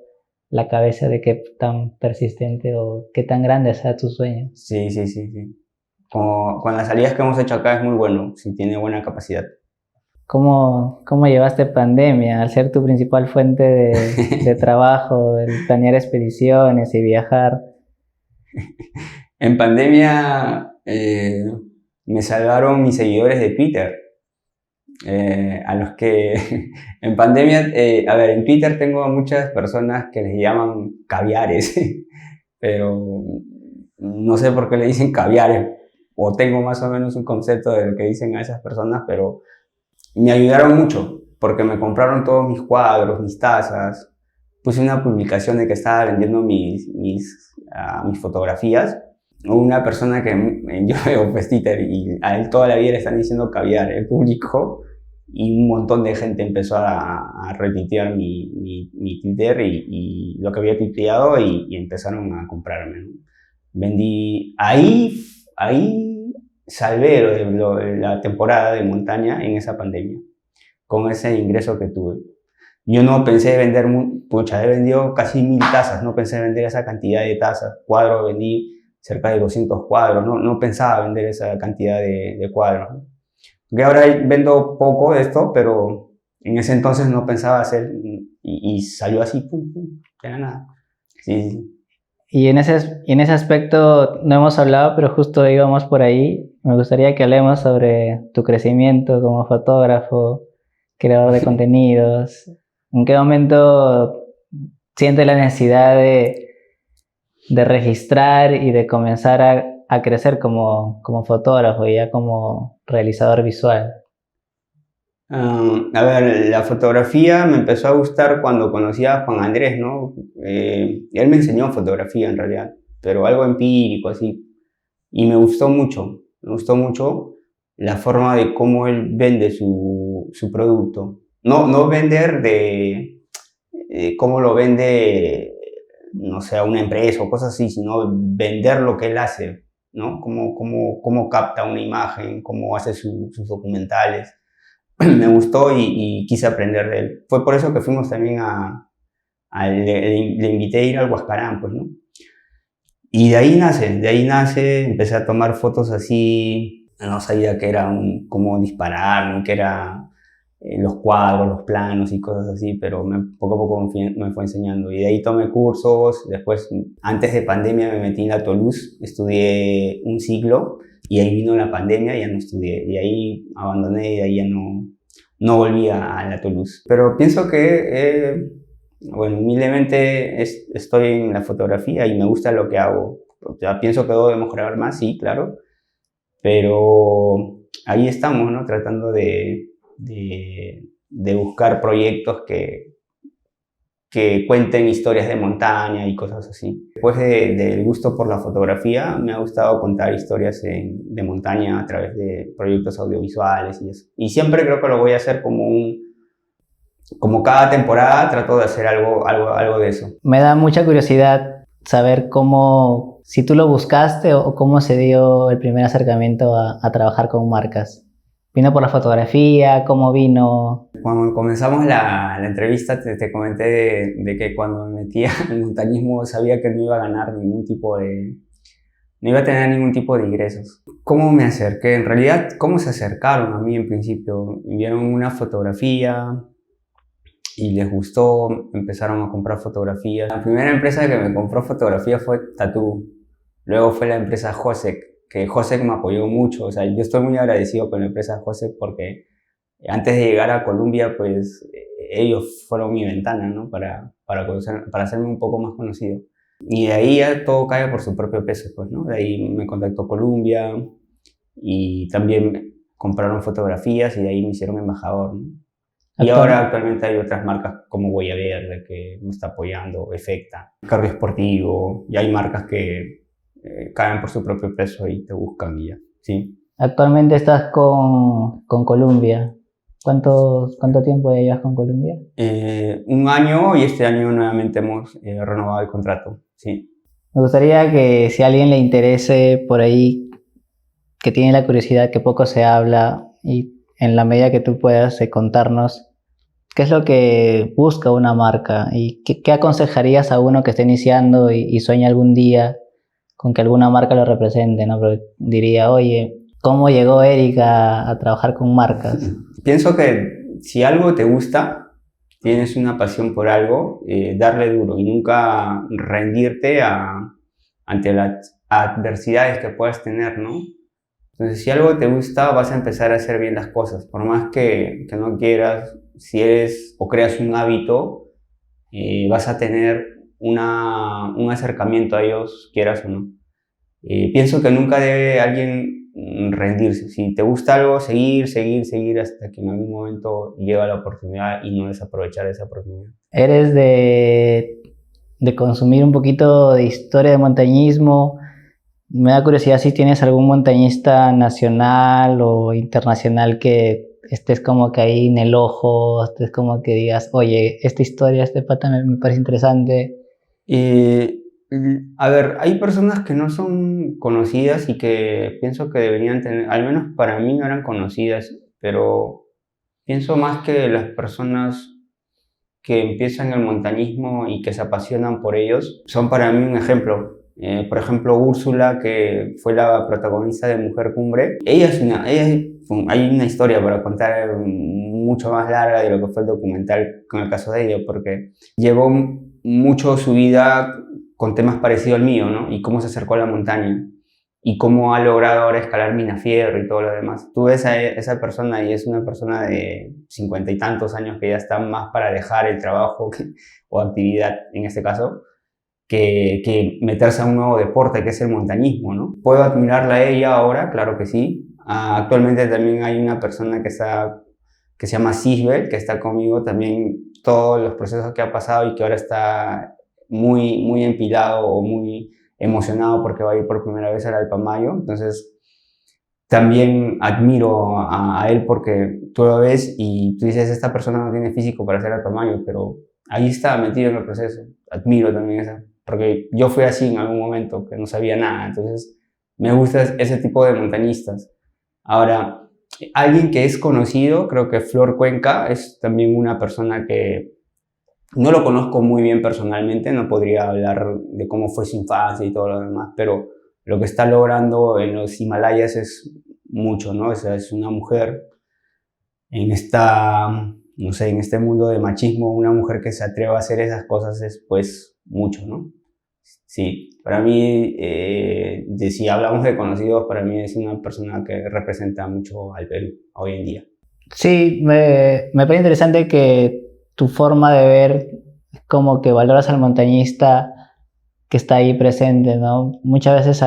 la cabeza de qué tan persistente o qué tan grande sea tu sueño. Sí, sí, sí, sí. Con las salidas que hemos hecho acá es muy bueno, sí tiene buena capacidad. ¿Cómo llevaste pandemia al ser tu principal fuente de trabajo, el planear expediciones y viajar? En pandemia me salvaron mis seguidores de Twitter, a los que en pandemia, a ver, en Twitter tengo a muchas personas que les llaman caviares, pero no sé por qué le dicen caviares, o tengo más o menos un concepto de lo que dicen a esas personas, pero me ayudaron mucho, porque me compraron todos mis cuadros, mis tazas. Puse una publicación de que estaba vendiendo mis fotografías. Una persona que yo veo pues Twitter y a él toda la vida le están diciendo caviar, él publicó y un montón de gente empezó a retuitear mi Twitter y lo que había tuiteado y empezaron a comprarme, ¿no? Vendí, ahí salvé la temporada de montaña en esa pandemia, con ese ingreso que tuve. Yo no pensé vender, pucha, he vendido casi 1000 tazas, no pensé vender esa cantidad de tazas. Cuadros, vendí cerca de 200 cuadros, no pensaba vender esa cantidad de cuadros, ¿no? Que ahora vendo poco de esto, pero en ese entonces no pensaba hacer, y salió así, pum, pum, de la nada. Sí, sí. Y en ese aspecto no hemos hablado, pero justo íbamos por ahí. Me gustaría que hablemos sobre tu crecimiento como fotógrafo, creador de contenidos. ¿En qué momento sientes la necesidad de registrar y de comenzar a crecer como fotógrafo y ya como realizador visual? A ver, la fotografía me empezó a gustar cuando conocí a Juan Andrés, ¿no? Él me enseñó fotografía en realidad, pero algo empírico así. Y me gustó mucho la forma de cómo él vende su producto. No vender cómo lo vende, no sé, a una empresa o cosas así, sino vender lo que él hace, ¿no? Cómo capta una imagen, cómo hace sus documentales. Me gustó y quise aprender de él. Fue por eso que fuimos también le invité a ir al Huascarán, pues, ¿no? Y de ahí nace, empecé a tomar fotos así, no sabía que era cómo disparar, ni que era los cuadros, los planos y cosas así, pero poco a poco me fue enseñando. Y de ahí tomé cursos, después, antes de pandemia me metí en la Toulouse, estudié un ciclo, y ahí vino la pandemia y ya no estudié. Y ahí abandoné y de ahí ya no, no volví a la Toulouse. Pero pienso que, bueno, humildemente estoy en la fotografía y me gusta lo que hago. O sea, pienso que debo de mejorar más, sí, claro, pero ahí estamos, ¿no? Tratando de buscar proyectos que cuenten historias de montaña y cosas así. Después del gusto por la fotografía, me ha gustado contar historias de montaña a través de proyectos audiovisuales y eso. Y siempre creo que lo voy a hacer como cada temporada trato de hacer algo de eso. Me da mucha curiosidad saber cómo, si tú lo buscaste o cómo se dio el primer acercamiento a trabajar con marcas. ¿Vino por la fotografía? ¿Cómo vino? Cuando comenzamos la entrevista te comenté de que cuando me metía en montañismo sabía que no iba a ganar no iba a tener ningún tipo de ingresos. ¿Cómo me acerqué? En realidad, ¿cómo se acercaron a mí en principio? Vieron una fotografía y les gustó, empezaron a comprar fotografías. La primera empresa que me compró fotografía fue Tatoo. Luego fue la empresa Josek, que Josek me apoyó mucho. O sea, yo estoy muy agradecido con la empresa Josek porque antes de llegar a Colombia, pues ellos fueron mi ventana, ¿no? Para hacerme un poco más conocido. Y de ahí ya todo cae por su propio peso, pues, ¿no? De ahí me contactó Columbia y también compraron fotografías y de ahí me hicieron embajador, ¿no? Y ahora actualmente hay otras marcas como Huella Verde que me está apoyando, Efecta, Cardio Esportivo, y hay marcas que caen por su propio peso y te buscan y ya, ¿sí? Actualmente estás con Columbia. ¿Cuánto tiempo ya llevas con Columbia? 1 año y este año nuevamente hemos renovado el contrato, sí. Me gustaría que si a alguien le interese por ahí, que tiene la curiosidad, que poco se habla y en la medida que tú puedas contarnos qué es lo que busca una marca y qué aconsejarías a uno que esté iniciando y sueña algún día con que alguna marca lo represente, ¿no? Pero diría, oye, ¿cómo llegó Eric a trabajar con marcas? Pienso que si algo te gusta, tienes una pasión por algo, darle duro y nunca rendirte ante las adversidades que puedas tener, ¿no? Entonces, si algo te gusta, vas a empezar a hacer bien las cosas. Por más que no quieras, si eres o creas un hábito, vas a tener un acercamiento a ellos, quieras o no. Pienso que nunca debe alguien rendirse. Si te gusta algo, seguir hasta que en algún momento llega la oportunidad y no desaprovechar esa oportunidad. ¿Eres de consumir un poquito de historia de montañismo? Me da curiosidad si tienes algún montañista nacional o internacional que estés como que ahí en el ojo, estés como que digas, oye, esta historia, este pata me parece interesante. A ver, hay personas que no son conocidas y que pienso que deberían tener, al menos para mí no eran conocidas, pero pienso más que las personas que empiezan el montañismo y que se apasionan por ellos son para mí un ejemplo. Por ejemplo, Úrsula, que fue la protagonista de Mujer Cumbre, hay una historia para contar mucho más larga de lo que fue el documental con el caso de ella, porque llevó mucho su vida con temas parecidos al mío, ¿no? Y cómo se acercó a la montaña y cómo ha logrado ahora escalar Minafierro y todo lo demás. Tú ves a esa persona y es una persona de 50 y tantos años que ya está más para dejar el trabajo o actividad, en este caso, que meterse a un nuevo deporte que es el montañismo, ¿no? ¿Puedo admirarla a ella ahora? Claro que sí. Actualmente también hay una persona que se llama Sisbel, que está conmigo también todos los procesos que ha pasado y que ahora está muy empilado o muy emocionado porque va a ir por primera vez al Alpamayo. Entonces, también admiro a él porque tú lo ves y tú dices, esta persona no tiene físico para hacer Alpamayo, pero ahí está metido en el proceso. Admiro también eso, porque yo fui así en algún momento, que no sabía nada. Entonces, me gusta ese tipo de montañistas. Ahora, alguien que es conocido, creo que Flor Cuenca es también una persona que no lo conozco muy bien personalmente, no podría hablar de cómo fue su infancia y todo lo demás, pero lo que está logrando en los Himalayas es mucho, ¿no? O sea, es una mujer en no sé, en este mundo de machismo, una mujer que se atreva a hacer esas cosas es pues mucho, ¿no? Sí, para mí, si hablamos de conocidos, para mí es una persona que representa mucho al Perú hoy en día. Sí, me parece interesante que tu forma de ver es como que valoras al montañista que está ahí presente, ¿no? Muchas veces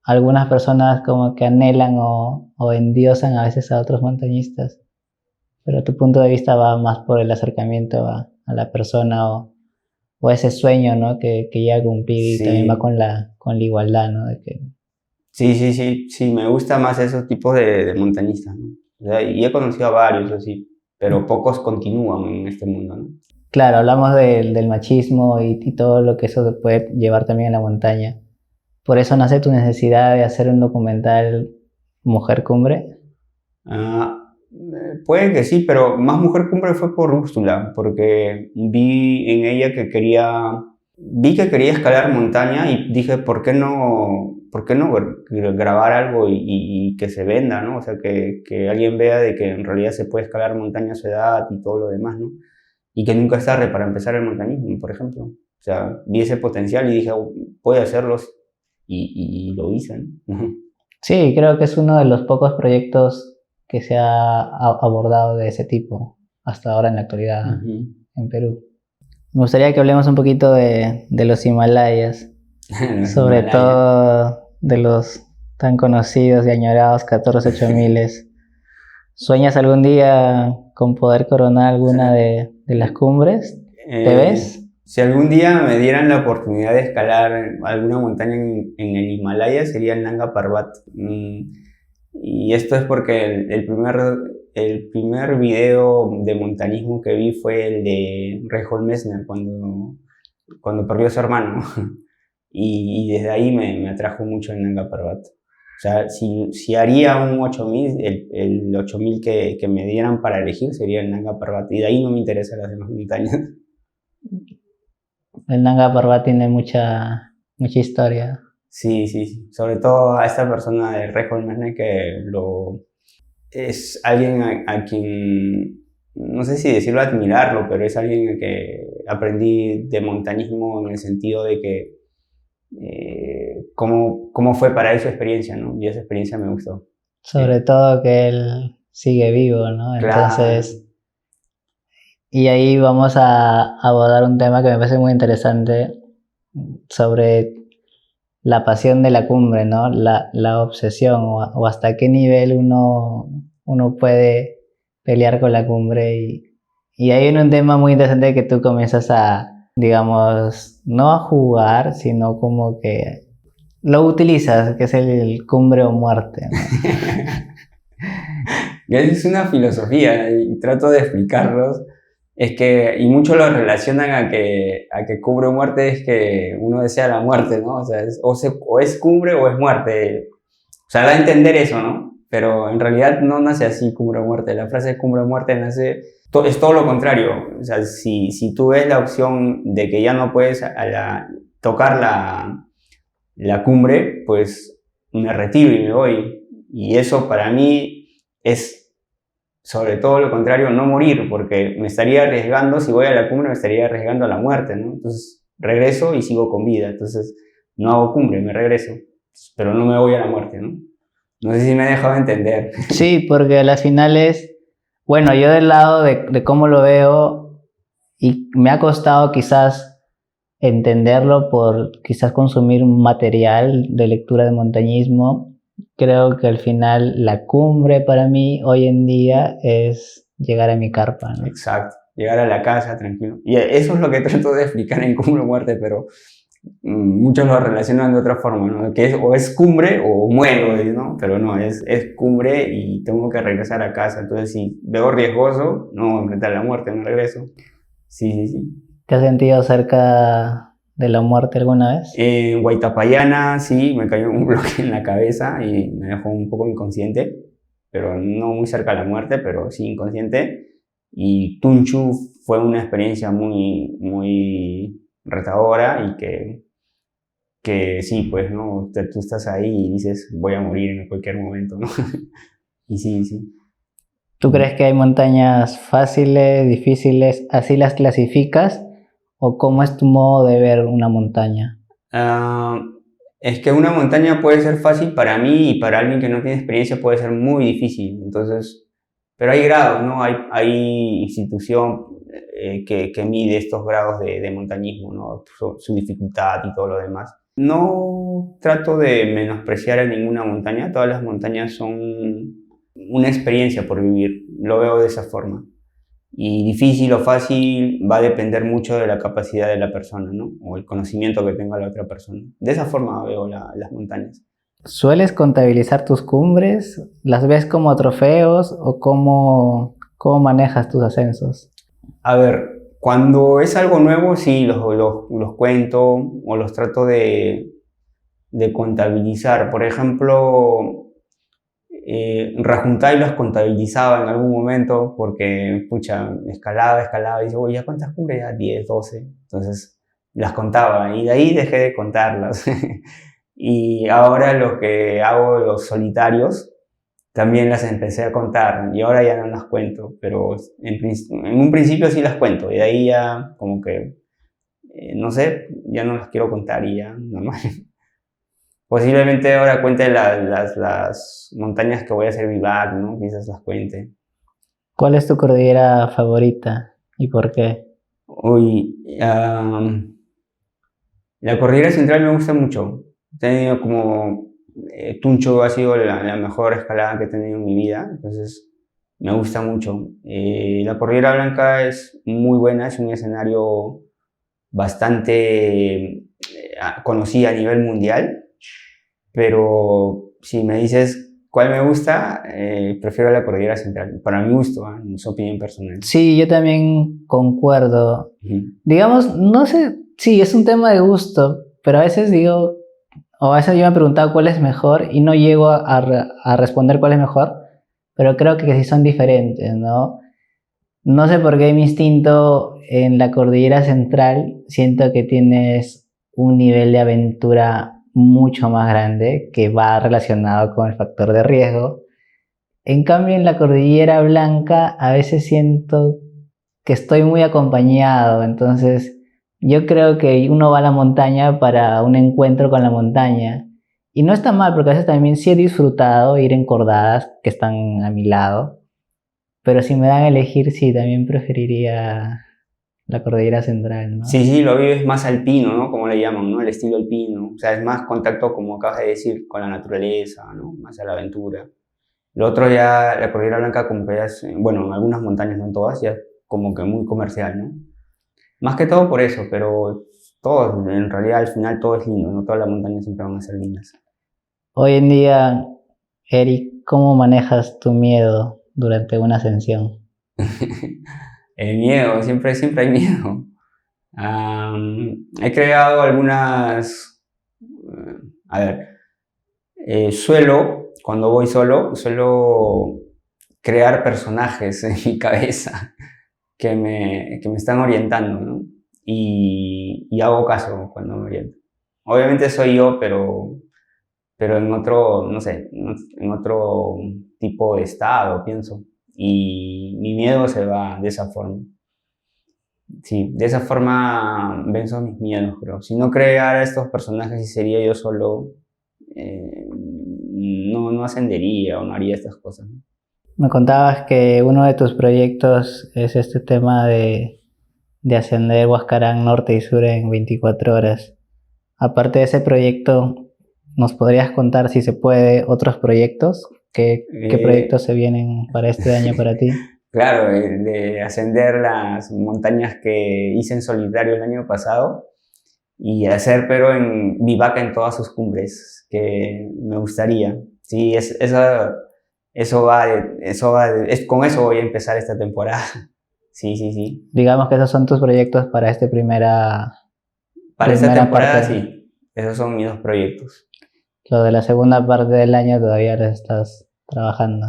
algunas personas como que anhelan o endiosan a veces a otros montañistas, pero tu punto de vista va más por el acercamiento a la persona o ese sueño, ¿no? Que llega a cumplir y también va Sí, con la igualdad, ¿no? De que, sí, me gusta más esos tipos de montañistas, ¿no? O sea, y he conocido a varios así, pero pocos continúan en este mundo, ¿no? claro, hablamos del machismo y todo lo que eso puede llevar también a la montaña. Por eso nace tu necesidad de hacer un documental Mujer Cumbre. Puede que sí, pero más Mujer Cumbre fue por Úrsula, porque vi que quería escalar montaña y dije, por qué no grabar algo y que se venda, ¿no? O sea, que alguien vea de que en realidad se puede escalar montaña a su edad y todo lo demás, ¿no? Y que nunca es tarde para empezar el montañismo, por ejemplo. O sea, vi ese potencial y dije, "Oh, puedo hacerlos", y lo hice, ¿no? Sí, creo que es uno de los pocos proyectos que se ha abordado de ese tipo hasta ahora en la actualidad Ujú. en Perú. Me gustaría que hablemos un poquito de los Himalayas, Los sobre Himalayas. todo de los tan conocidos y añorados 14.8000. ¿Sueñas algún día con poder coronar alguna de las cumbres? ¿Te ves? Si algún día me dieran la oportunidad de escalar alguna montaña en el Himalaya, sería el Nanga Parbat. Y esto es porque el primer video de montañismo que vi fue el de Reinhold Messner cuando perdió a su hermano. Y desde ahí me atrajo mucho el Nanga Parbat. O sea, si haría un 8000, el 8000 que me dieran para elegir sería el Nanga Parbat. Y de ahí no me interesan las demás montañas. El Nanga Parbat tiene mucha historia. Sí. Sobre todo a esta persona de Reinhold Messner es alguien a quien, no sé si decirlo admirarlo, pero es alguien a que aprendí de montañismo en el sentido de que cómo fue para él su experiencia, ¿no? Y esa experiencia me gustó. Sobre todo que él sigue vivo, ¿no? Claro, Entonces, y ahí vamos a abordar un tema que me parece muy interesante sobre la pasión de la cumbre, ¿no? La obsesión o hasta qué nivel uno puede pelear con la cumbre. Y hay un tema muy interesante que tú comienzas a, digamos, no a jugar, sino como que lo utilizas, que es el cumbre o muerte, ¿no? es una filosofía y trato de explicarlos. Es que, y muchos lo relacionan a que cumbre o muerte es que uno desea la muerte, ¿no? O sea, o es cumbre o es muerte. O sea, da a entender eso, ¿no? Pero en realidad no nace así cumbre o muerte. La frase cumbre o muerte es todo lo contrario. O sea, si tú ves la opción de que ya no puedes tocar la cumbre, pues me retiro y me voy. Y eso para mí es sobre todo lo contrario, no morir, porque me estaría arriesgando, si voy a la cumbre me estaría arriesgando a la muerte, ¿no? Entonces regreso y sigo con vida, entonces no hago cumbre, me regreso, pero no me voy a la muerte, ¿no? No sé si me he dejado entender. Sí, porque a las finales, bueno, yo del lado de cómo lo veo, y me ha costado quizás entenderlo por quizás consumir material de lectura de montañismo. Creo que al final la cumbre para mí hoy en día es llegar a mi carpa, ¿no? Exacto, llegar a la casa tranquilo. Y eso es lo que trato de explicar en Cumbre o Muerte, pero muchos lo relacionan de otra forma, ¿no? Que o es cumbre o muero, ¿no? Pero no, es cumbre y tengo que regresar a casa. Entonces, si veo riesgoso, no enfrentar la muerte, me regreso. Sí. ¿Te has sentido cerca de la muerte alguna vez? En Guaitapayana, sí, me cayó un bloque en la cabeza y me dejó un poco inconsciente, pero no muy cerca de la muerte, pero sí inconsciente. Y Tunchu fue una experiencia muy retadora y que sí, pues, ¿no? Tú estás ahí y dices, voy a morir en cualquier momento, ¿no? Y sí. ¿Tú crees que hay montañas fáciles, difíciles, así las clasificas? ¿O cómo es tu modo de ver una montaña? Ah, es que una montaña puede ser fácil para mí y para alguien que no tiene experiencia puede ser muy difícil. Entonces, Pero hay grados, ¿no? Hay institución que mide estos grados de montañismo, ¿no? Su dificultad y todo lo demás. No trato de menospreciar a ninguna montaña, todas las montañas son una experiencia por vivir, lo veo de esa forma. Y difícil o fácil va a depender mucho de la capacidad de la persona, ¿no? O el conocimiento que tenga la otra persona. De esa forma veo las montañas. ¿Sueles contabilizar tus cumbres? ¿Las ves como trofeos o cómo manejas tus ascensos? A ver, cuando es algo nuevo, sí, los cuento o los trato de contabilizar. Por ejemplo, Rajuntai los contabilizaba en algún momento porque, pucha, escalaba y dice, oye, ¿ya cuántas cumbres? Ya 10, 12. Entonces las contaba y de ahí dejé de contarlas. Y ahora lo que hago, los solitarios, también las empecé a contar y ahora ya no las cuento, pero en un principio sí las cuento y de ahí ya como que, no sé, ya no las quiero contar y ya, normal. Posiblemente ahora cuente las montañas que voy a hacer vivac, ¿no? Quizás las cuente. ¿Cuál es tu cordillera favorita y por qué? Uy, la cordillera central me gusta mucho. He tenido como Tuncho ha sido la mejor escalada que he tenido en mi vida, entonces me gusta mucho. La Cordillera Blanca es muy buena, es un escenario bastante conocido a nivel mundial, pero si me dices cuál me gusta, prefiero la Cordillera Central, para mi gusto, en su opinión personal. Sí, yo también concuerdo. Uh-huh. Digamos, no sé, sí, es un tema de gusto, pero a veces digo, o a veces yo me he preguntado cuál es mejor y no llego a responder cuál es mejor, pero creo que sí son diferentes, ¿no? No sé por qué mi instinto en la cordillera central siento que tienes un nivel de aventura mucho más grande que va relacionado con el factor de riesgo. En cambio, en la cordillera blanca a veces siento que estoy muy acompañado, entonces yo creo que uno va a la montaña para un encuentro con la montaña. Y no está mal, porque a veces también sí he disfrutado ir en cordadas que están a mi lado. Pero si me dan a elegir, sí, también preferiría la cordillera central, ¿no? Sí, sí, lo vives más alpino, ¿no? Como le llaman, ¿no? El estilo alpino. O sea, es más contacto, como acabas de decir, con la naturaleza, ¿no? Más a la aventura. Lo otro ya, la Cordillera Blanca como que ya es, bueno, en algunas montañas, no en todas, ya es como que muy comercial, ¿no? Más que todo por eso, pero todo, en realidad al final todo es lindo, no todas las montañas siempre van a ser lindas. Hoy en día, Eric, ¿cómo manejas tu miedo durante una ascensión? El miedo, siempre hay miedo. He creado algunas, a ver, cuando voy solo, suelo crear personajes en mi cabeza que me están orientando, ¿no? Y hago caso cuando me oriento. Obviamente soy yo, pero en otro, no sé, en otro tipo de estado, pienso. Y mi miedo se va de esa forma. Sí, de esa forma venzo mis miedos, creo. Si no creara estos personajes y sería yo solo, no ascendería o no haría estas cosas, ¿no? Me contabas que uno de tus proyectos es este tema de ascender Huascarán norte y sur en 24 horas. Aparte de ese proyecto, ¿nos podrías contar, si se puede, otros proyectos? ¿Qué proyectos se vienen para este año para ti? Claro, de ascender las montañas que hice en solitario el año pasado y hacer, pero en vivac en todas sus cumbres, que me gustaría. Sí, con eso voy a empezar esta temporada. Sí, sí, sí. Digamos que esos son tus proyectos para esta primera Esta temporada, parte. sí. Esos son mis dos proyectos. Lo de la segunda parte del año todavía lo estás trabajando.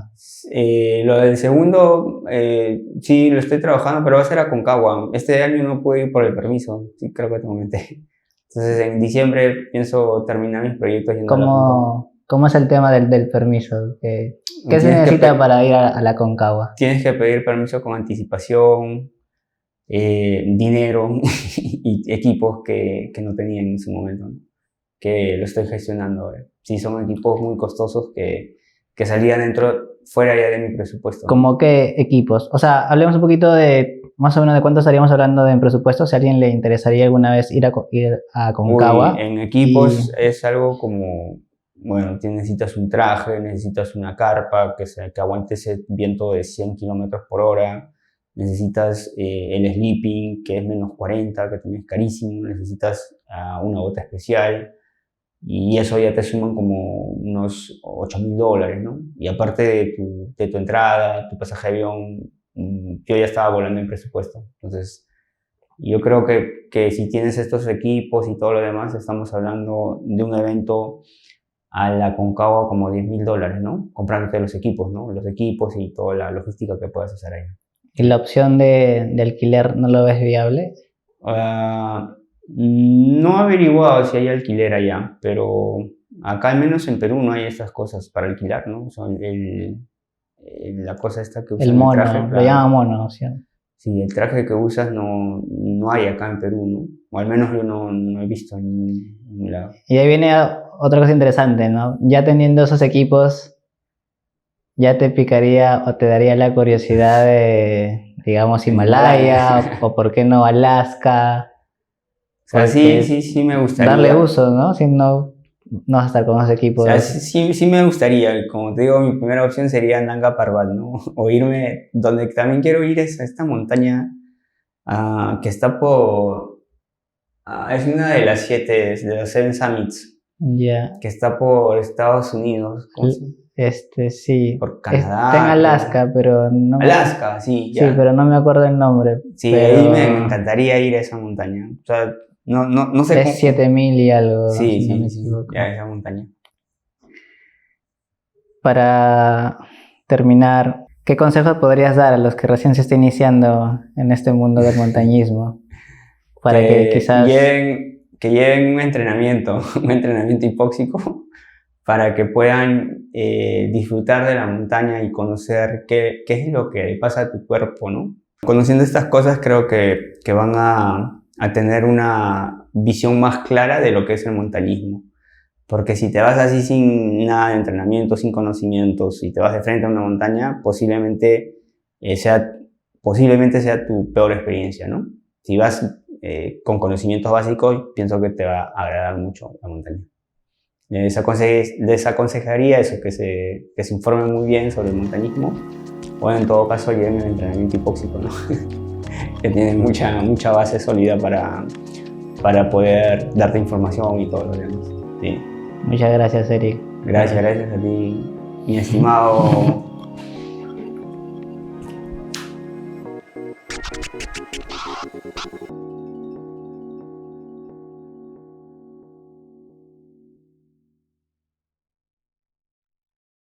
Lo del segundo, sí, lo estoy trabajando, pero va a ser a Aconcagua. Este año no pude ir por el permiso, sí, creo que te comenté. Entonces, en diciembre pienso terminar mis proyectos yendo a la Aconcagua. ¿Cómo es el tema del permiso? ¿Qué se necesita para ir a la Aconcagua? Tienes que pedir permiso con anticipación, dinero y equipos que no tenía en su momento, ¿no? Que lo estoy gestionando ahora. Sí, son equipos muy costosos que salían fuera ya de mi presupuesto. ¿Cómo qué equipos? O sea, hablemos un poquito de más o menos de cuánto estaríamos hablando de presupuesto, si a alguien le interesaría alguna vez ir a Aconcagua. En equipos es algo como, bueno, necesitas un traje, necesitas una carpa que aguante ese viento de 100 kilómetros por hora, necesitas el sleeping, que es -40, que también es carísimo, necesitas una bota especial, y eso ya te suman como unos $8.000, ¿no? Y aparte de tu entrada, tu pasaje de avión, yo ya estaba volando en presupuesto. Entonces, yo creo que si tienes estos equipos y todo lo demás, estamos hablando de un evento a la Aconcagua como $10.000, ¿no? Comprándote los equipos, ¿no? Los equipos y toda la logística que puedas hacer ahí. ¿Y la opción de alquiler no lo ves viable? No he averiguado si hay alquiler allá, pero acá al menos en Perú no hay estas cosas para alquilar, ¿no? Son la cosa esta que usan El mono, traje, lo llaman mono, ¿sí? Sí, el traje que usas no hay acá en Perú, ¿no? O al menos yo no he visto en ningún lado. Y ahí viene otra cosa interesante, ¿no? Ya teniendo esos equipos, ¿ya te picaría o te daría la curiosidad de, digamos, Himalaya o por qué no Alaska? O sea, sí me gustaría. Darle uso, ¿no? Si no vas a estar con esos equipos. O sea, sí me gustaría. Como te digo, mi primera opción sería Nanga Parbat, ¿no? O irme, donde también quiero ir es a esta montaña que está es una de las 7, de los 7 Summits. Ya. Que está por Estados Unidos. Sí. Por Canadá. Está en Alaska, pero no. Alaska, sí, ya. Sí, pero no me acuerdo el nombre. Sí, pero ahí me encantaría ir a esa montaña. O sea, no sé. Es 7.000 y algo. Sí, si no me sí, equivoco. ya esa montaña. Para terminar, ¿qué consejos podrías dar a los que recién se está iniciando en este mundo del montañismo? Para que quizás que lleven un entrenamiento hipóxico para que puedan disfrutar de la montaña y conocer qué es lo que le pasa a tu cuerpo, ¿no? Conociendo estas cosas creo que van a tener una visión más clara de lo que es el montañismo. Porque si te vas así sin nada de entrenamiento, sin conocimientos, y te vas de frente a una montaña, posiblemente sea tu peor experiencia, ¿no? Si vas con conocimientos básicos, pienso que te va a agradar mucho la montaña. Les aconsejaría eso, que se informen muy bien sobre el montañismo, o en todo caso lleven el entrenamiento hipóxico, ¿no? Que tiene mucha base sólida para poder darte información y todo lo demás. Sí. Muchas gracias, Eric. Gracias a ti, mi estimado.